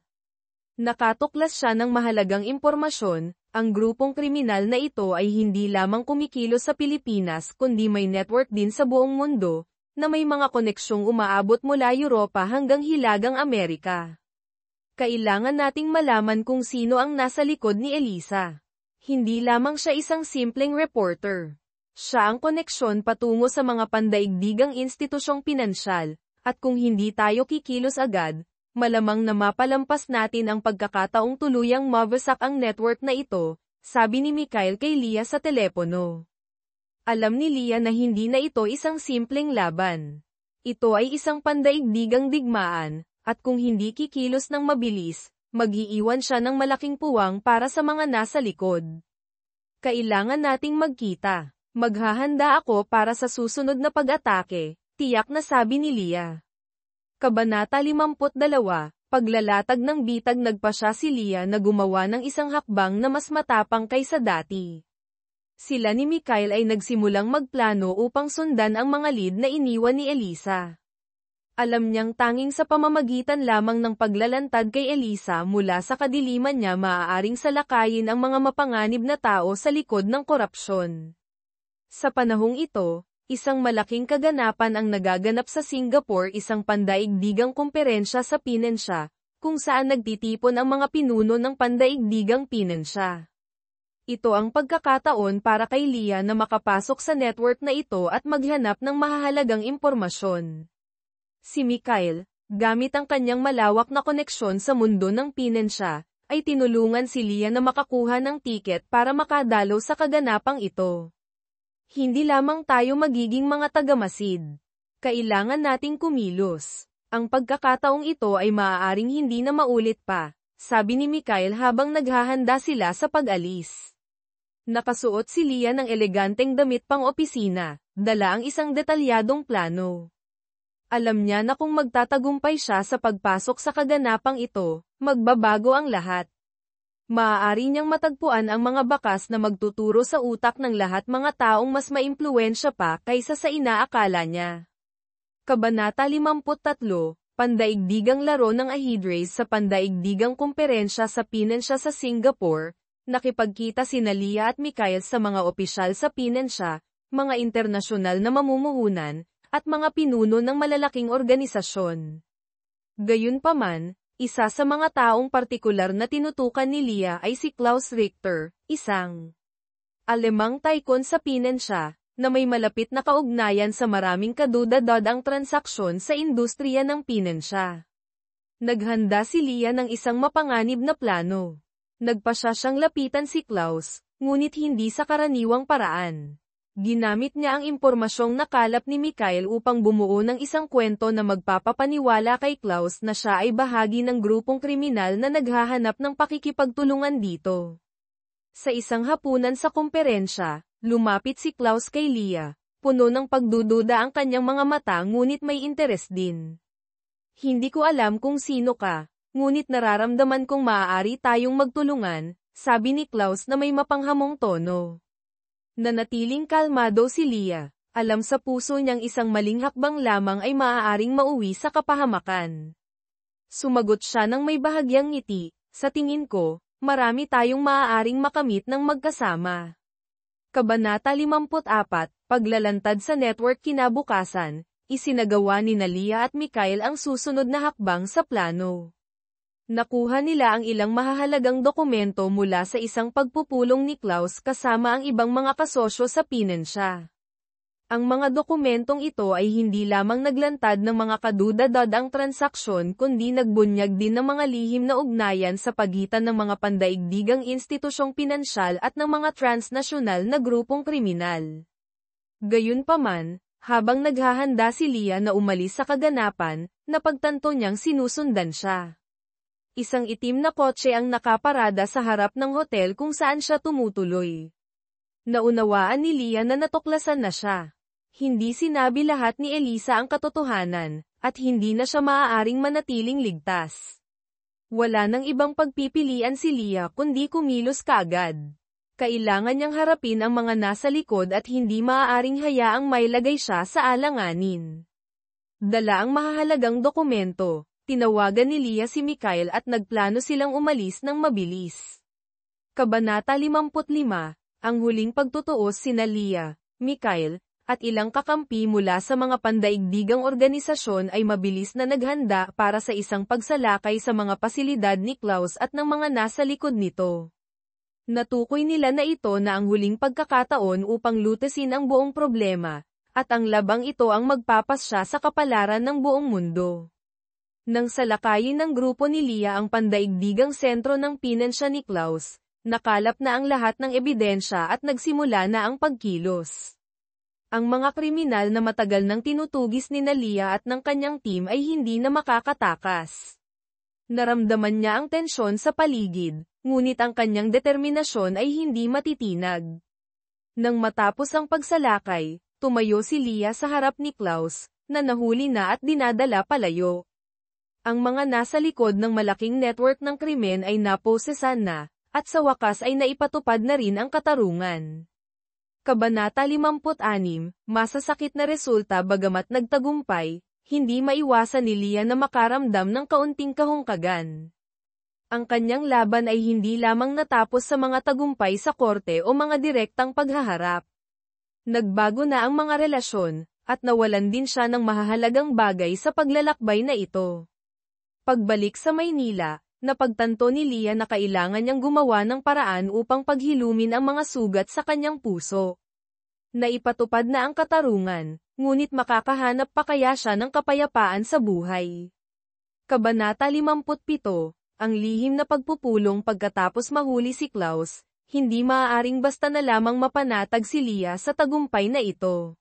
Nakatuklas siya ng mahalagang impormasyon, ang grupong kriminal na ito ay hindi lamang kumikilos sa Pilipinas kundi may network din sa buong mundo, na may mga koneksyong umaabot mula Europa hanggang Hilagang Amerika. Kailangan nating malaman kung sino ang nasa likod ni Elisa. Hindi lamang siya isang simpleng reporter. Siya ang koneksyon patungo sa mga pandaigdigang institusyong pinansyal, at kung hindi tayo kikilos agad, malamang na mapalampas natin ang pagkakataong tuluyang mawasak ang network na ito, sabi ni Mikhail kay Lia sa telepono. Alam ni Lia na hindi na ito isang simpleng laban. Ito ay isang pandaigdigang digmaan, at kung hindi kikilos ng mabilis, mag-iiwan siya ng malaking puwang para sa mga nasa likod. Kailangan nating magkita. Maghahanda ako para sa susunod na pag-atake, tiyak na sabi ni Lia. Kabanata 52, Paglalatag ng bitag. Nagpasya si Lia na gumawa ng isang hakbang na mas matapang kaysa dati. Sila ni Mikhail ay nagsimulang magplano upang sundan ang mga lead na iniwan ni Elisa. Alam niyang tanging sa pamamagitan lamang ng paglalantad kay Elisa mula sa kadiliman niya maaaring salakayin ang mga mapanganib na tao sa likod ng korupsyon. Sa panahong ito, isang malaking kaganapan ang nagaganap sa Singapore, isang pandaigdigang komperensya sa pinensya, kung saan nagtitipon ang mga pinuno ng pandaigdigang pinensya. Ito ang pagkakataon para kay Lia na makapasok sa network na ito at maghanap ng mahahalagang impormasyon. Si Mikhail, gamit ang kanyang malawak na koneksyon sa mundo ng pinensya, ay tinulungan si Lia na makakuha ng tiket para makadalo sa kaganapang ito. Hindi lamang tayo magiging mga tagamasid. Kailangan nating kumilos. Ang pagkakataong ito ay maaaring hindi na maulit pa, sabi ni Mikhail habang naghahanda sila sa pag-alis. Nakasuot si Lia ng eleganteng damit pang opisina, dala ang isang detalyadong plano. Alam niya na kung magtatagumpay siya sa pagpasok sa kaganapang ito, magbabago ang lahat. Maaari niyang matagpuan ang mga bakas na magtuturo sa utak ng lahat mga taong mas maimpluwensya pa kaysa sa inaakala niya. Kabanata 53, Pandaigdigang Laro ng Ajedrez sa Pandaigdigang Kumperensya sa Pinensya sa Singapore, nakipagkita sina Leah at Mikhail sa mga opisyal sa Pinensya, mga internasyonal na mamumuhunan, at mga pinuno ng malalaking organisasyon. Gayunpaman, isa sa mga taong partikular na tinutukan ni Leah ay si Klaus Richter, isang Alemang tycoon sa Pinensya, na may malapit na kaugnayan sa maraming kadudad-dadang transaksyon sa industriya ng Pinensya. Naghanda si Leah ng isang mapanganib na plano. Nagpasya siyang lapitan si Klaus, ngunit hindi sa karaniwang paraan. Ginamit niya ang impormasyong nakalap ni Mikhail upang bumuo ng isang kwento na magpapapaniwala kay Klaus na siya ay bahagi ng grupong kriminal na naghahanap ng pakikipagtulungan dito. Sa isang hapunan sa kumperensya, lumapit si Klaus kay Leah, puno ng pagdududa ang kanyang mga mata ngunit may interes din. Hindi ko alam kung sino ka, ngunit nararamdaman kong maaari tayong magtulungan, sabi ni Klaus na may mapanghamong tono. Nanatiling kalmado si Leah, alam sa puso niyang isang maling hakbang lamang ay maaaring mauwi sa kapahamakan. Sumagot siya ng may bahagyang ngiti, sa tingin ko, marami tayong maaaring makamit ng magkasama. Kabanata 54, Paglalantad sa network kinabukasan, isinagawa ni Leah at Mikhail ang susunod na hakbang sa plano. Nakuha nila ang ilang mahahalagang dokumento mula sa isang pagpupulong ni Klaus kasama ang ibang mga kasosyo sa Pinensya. Ang mga dokumentong ito ay hindi lamang naglantad ng mga kadudad-dadang transaksyon kundi nagbunyag din ng mga lihim na ugnayan sa pagitan ng mga pandaigdigang institusyong pinansyal at ng mga transnasyonal na grupong kriminal. Gayunpaman, habang naghahanda si Leah na umalis sa kaganapan, napagtanto niyang sinusundan siya. Isang itim na kotse ang nakaparada sa harap ng hotel kung saan siya tumutuloy. Naunawaan ni Leah na natuklasan na siya. Hindi sinabi lahat ni Elisa ang katotohanan, at hindi na siya maaaring manatiling ligtas. Wala nang ibang pagpipilian si Leah kundi kumilos kaagad. Kailangan niyang harapin ang mga nasa likod at hindi maaaring hayaang mailagay siya sa alanganin. Dala ang mahahalagang dokumento. Tinawagan ni Leah si Mikhail at nagplano silang umalis ng mabilis. Kabanata 55, Ang huling pagtutuos sina Leah, Mikhail, at ilang kakampi mula sa mga pandaigdigang organisasyon ay mabilis na naghanda para sa isang pagsalakay sa mga pasilidad ni Klaus at ng mga nasa likod nito. Natukoy nila na ito na ang huling pagkakataon upang lutesin ang buong problema, at ang labang ito ang magpapasya sa kapalaran ng buong mundo. Nang salakayin ng grupo ni Leah ang pandaigdigang sentro ng Pinensya ni Klaus, nakalap na ang lahat ng ebidensya at nagsimula na ang pagkilos. Ang mga kriminal na matagal nang tinutugis ni Leah at ng kanyang team ay hindi na makakatakas. Naramdaman niya ang tensyon sa paligid, ngunit ang kanyang determinasyon ay hindi matitinag. Nang matapos ang pagsalakay, tumayo si Leah sa harap ni Klaus, na nahuli na at dinadala palayo. Ang mga nasa likod ng malaking network ng krimen ay naposesan na, at sa wakas ay naipatupad na rin ang katarungan. Kabanata 56, Masasakit na resulta bagamat nagtagumpay, hindi maiwasan ni Leah na makaramdam ng kaunting kahungkagan. Ang kanyang laban ay hindi lamang natapos sa mga tagumpay sa korte o mga direktang paghaharap. Nagbago na ang mga relasyon, at nawalan din siya ng mahahalagang bagay sa paglalakbay na ito. Pagbalik sa Maynila, napagtanto ni Leah na kailangan niyang gumawa ng paraan upang paghilumin ang mga sugat sa kanyang puso. Naipatupad na ang katarungan, ngunit makakahanap pa kaya siya ng kapayapaan sa buhay. Kabanata 57, Ang lihim na pagpupulong pagkatapos mahuli si Klaus, hindi maaaring basta na lamang mapanatag si Leah sa tagumpay na ito.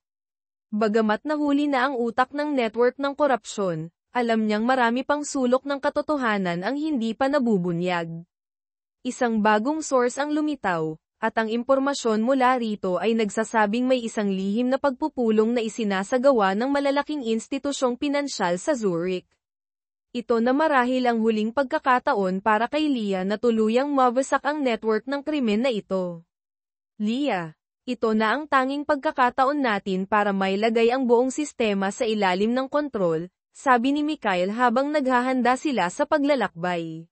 Bagamat nahuli na ang utak ng network ng korupsyon, alam niyang marami pang sulok ng katotohanan ang hindi pa nabubunyag. Isang bagong source ang lumitaw, at ang impormasyon mula rito ay nagsasabing may isang lihim na pagpupulong na isinasagawa ng malalaking institusyong pinansyal sa Zurich. Ito na marahil ang huling pagkakataon para kay Leah na tuluyang mawasak ang network ng krimen na ito. Leah, ito na ang tanging pagkakataon natin para mailagay ang buong sistema sa ilalim ng kontrol, sabi ni Mikhail habang naghahanda sila sa paglalakbay.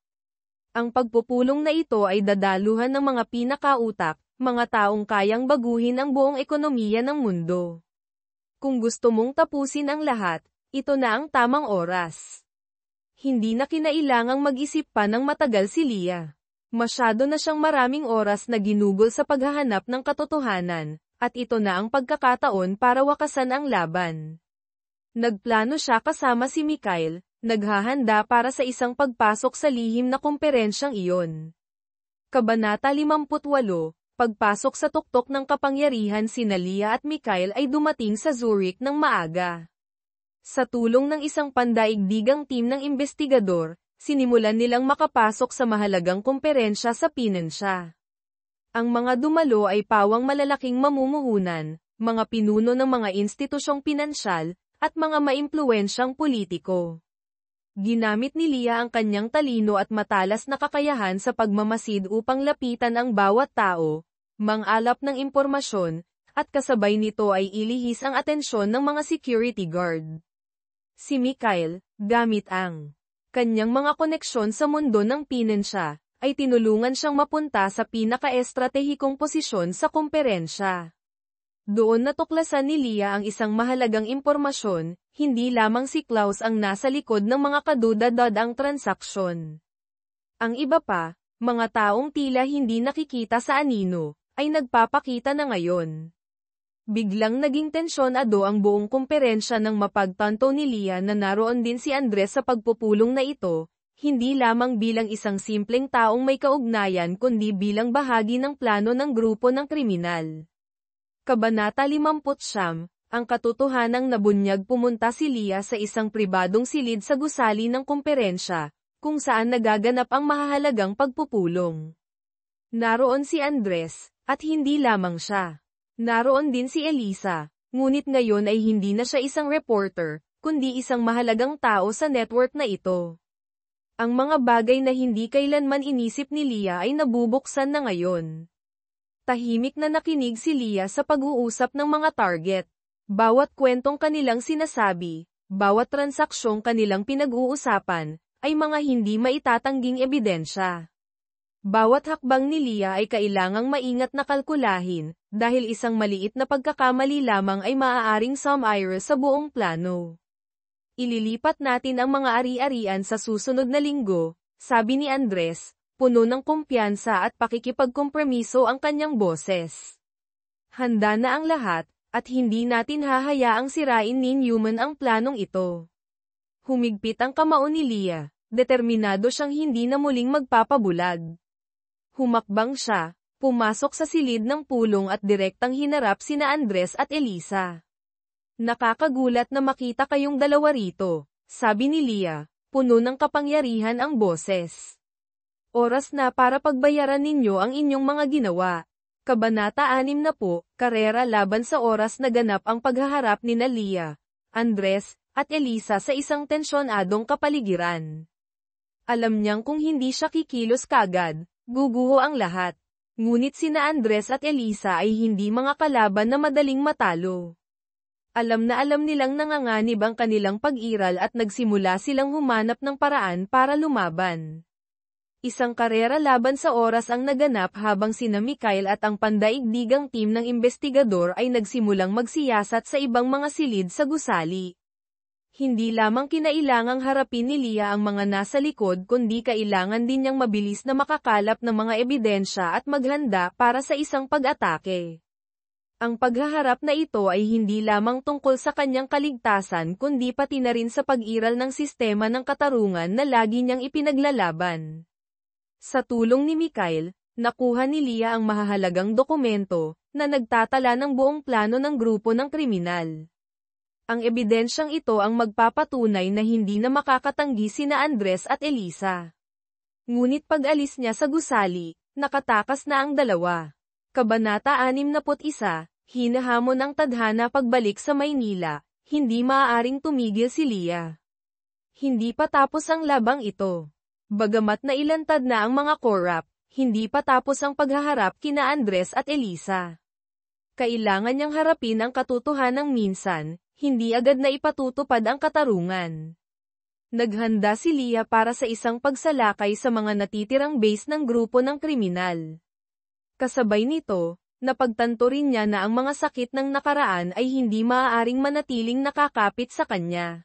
Ang pagpupulong na ito ay dadaluhan ng mga pinakautak, mga taong kayang baguhin ang buong ekonomiya ng mundo. Kung gusto mong tapusin ang lahat, ito na ang tamang oras. Hindi na kinailangang mag-isip pa ng matagal si Leah. Masyado na siyang maraming oras na ginugol sa paghahanap ng katotohanan, at ito na ang pagkakataon para wakasan ang laban. Nagplano siya kasama si Mikhail, naghahanda para sa isang pagpasok sa lihim na komperensyang iyon. Kabanata 58, pagpasok sa tuktok ng kapangyarihan sina Leah at Mikhail ay dumating sa Zurich ng maaga. Sa tulong ng isang pandaigdigang team ng investigador, sinimulan nilang makapasok sa mahalagang komperensya sa Pinensya. Ang mga dumalo ay pawang malalaking mamumuhunan, mga pinuno ng mga institusyong pinansyal, at mga maimpluwensyang politiko. Ginamit ni Leah ang kanyang talino at matalas na kakayahan sa pagmamasid upang lapitan ang bawat tao, mang-alap ng impormasyon, at kasabay nito ay ilihis ang atensyon ng mga security guard. Si Mikhail, gamit ang kanyang mga koneksyon sa mundo ng Pinensya, ay tinulungan siyang mapunta sa pinaka-estratehikong posisyon sa komperensya. Doon natuklasan ni Leah ang isang mahalagang impormasyon, hindi lamang si Klaus ang nasa likod ng mga kadudad-dadang transaksyon. Ang iba pa, mga taong tila hindi nakikita sa anino, ay nagpapakita na ngayon. Biglang naging tensyonado ang buong komperensya nang mapagtanto ni Leah na naroon din si Andres sa pagpupulong na ito, hindi lamang bilang isang simpleng taong may kaugnayan kundi bilang bahagi ng plano ng grupo ng kriminal. Kabanata 59, ang katotohanang nabunyag pumunta si Leah sa isang pribadong silid sa gusali ng komperensya, kung saan nagaganap ang mahahalagang pagpupulong. Naroon si Andres, at hindi lamang siya. Naroon din si Elisa, ngunit ngayon ay hindi na siya isang reporter, kundi isang mahalagang tao sa network na ito. Ang mga bagay na hindi kailanman inisip ni Leah ay nabubuksan na ngayon. Tahimik na nakinig si Leah sa pag-uusap ng mga target. Bawat kwentong kanilang sinasabi, bawat transaksyong kanilang pinag-uusapan, ay mga hindi maitatangging ebidensya. Bawat hakbang ni Leah ay kailangang maingat na kalkulahin, dahil isang maliit na pagkakamali lamang ay maaaring sumire sa buong plano. Ililipat natin ang mga ari-arian sa susunod na linggo, sabi ni Andres, puno ng kumpiyansa at pakikipagkompromiso ang kanyang boses. Handa na ang lahat, at hindi natin hahayaang sirain ni Newman ang planong ito. Humigpit ang kamao ni Leah, determinado siyang hindi na muling magpapabulag. Humakbang siya, pumasok sa silid ng pulong at direktang hinarap sina Andres at Elisa. Nakakagulat na makita kayong dalawa rito, sabi ni Leah, puno ng kapangyarihan ang boses. Oras na para pagbayaran ninyo ang inyong mga ginawa. Kabanata 60, karera laban sa oras na ganap ang paghaharap ni Leah, Andres, at Elisa sa isang tensyonadong kapaligiran. Alam niyang kung hindi siya kikilos kagad, guguho ang lahat. Ngunit sina Andres at Elisa ay hindi mga kalaban na madaling matalo. Alam na alam nilang nanganganib ang kanilang pag-iral at nagsimula silang humanap ng paraan para lumaban. Isang karera laban sa oras ang naganap habang sina Mikhail at ang pandaigdigang team ng investigador ay nagsimulang magsiyasat sa ibang mga silid sa gusali. Hindi lamang kinailangang harapin ni Leah ang mga nasa likod kundi kailangan din niyang mabilis na makakalap ng mga ebidensya at maghanda para sa isang pag-atake. Ang paghaharap na ito ay hindi lamang tungkol sa kanyang kaligtasan kundi pati na rin sa pag-iral ng sistema ng katarungan na lagi niyang ipinaglalaban. Sa tulong ni Mikhail, nakuha ni Leah ang mahahalagang dokumento, na nagtatala ng buong plano ng grupo ng kriminal. Ang ebidensyang ito ang magpapatunay na hindi na makakatanggi sina Andres at Elisa. Ngunit pag-alis niya sa gusali, nakatakas na ang dalawa. Kabanata 61, hinahamon ang tadhana pagbalik sa Maynila, hindi maaaring tumigil si Leah. Hindi pa tapos ang labang ito. Bagamat nailantad na ang mga korap, hindi pa tapos ang paghaharap kina Andres at Elisa. Kailangan niyang harapin ang katotohanang minsan, hindi agad na ipatutupad ang katarungan. Naghanda si Leah para sa isang pagsalakay sa mga natitirang base ng grupo ng kriminal. Kasabay nito, napagtanto rin niya na ang mga sakit ng nakaraan ay hindi maaaring manatiling nakakapit sa kanya.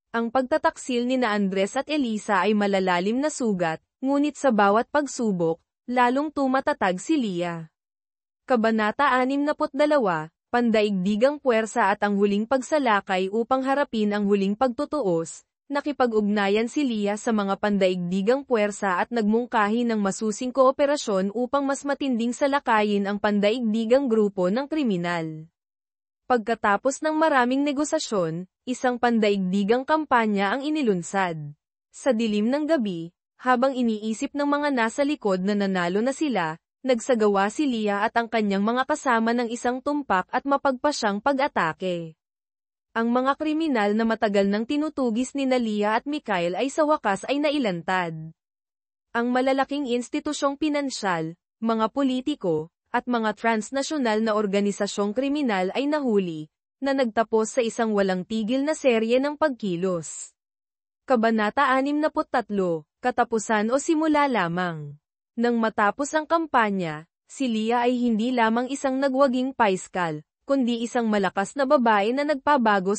Ang pagtataksil ni na Andres at Elisa ay malalalim na sugat, ngunit sa bawat pagsubok, lalong tumatatag si Leah. Kabanata 62, Pandaigdigang puwersa at ang huling pagsalakay upang harapin ang huling pagtutuos, nakipag-ugnayan si Leah sa mga pandaigdigang puwersa at nagmungkahi ng masusing kooperasyon upang mas matinding salakayin ang pandaigdigang grupo ng kriminal. Pagkatapos ng maraming negosasyon, isang pandaigdigang kampanya ang inilunsad. Sa dilim ng gabi, habang iniisip ng mga nasa likod na nanalo na sila, nagsagawa si Leah at ang kanyang mga kasama ng isang tumpak at mapagpasyang pag-atake. Ang mga kriminal na matagal nang tinutugis ni Leah at Mikhail ay sa wakas ay nailantad. Ang malalaking institusyong pinansyal, mga politiko, at mga transnasyonal na organisasyong kriminal ay nahuli, na nagtapos sa isang walang tigil na serye ng pagkilos. Kabanata 63, Katapusan o simula lamang. Nang matapos ang kampanya, si Leah ay hindi lamang isang nagwaging paiskal, kundi isang malakas na babae na nagpabago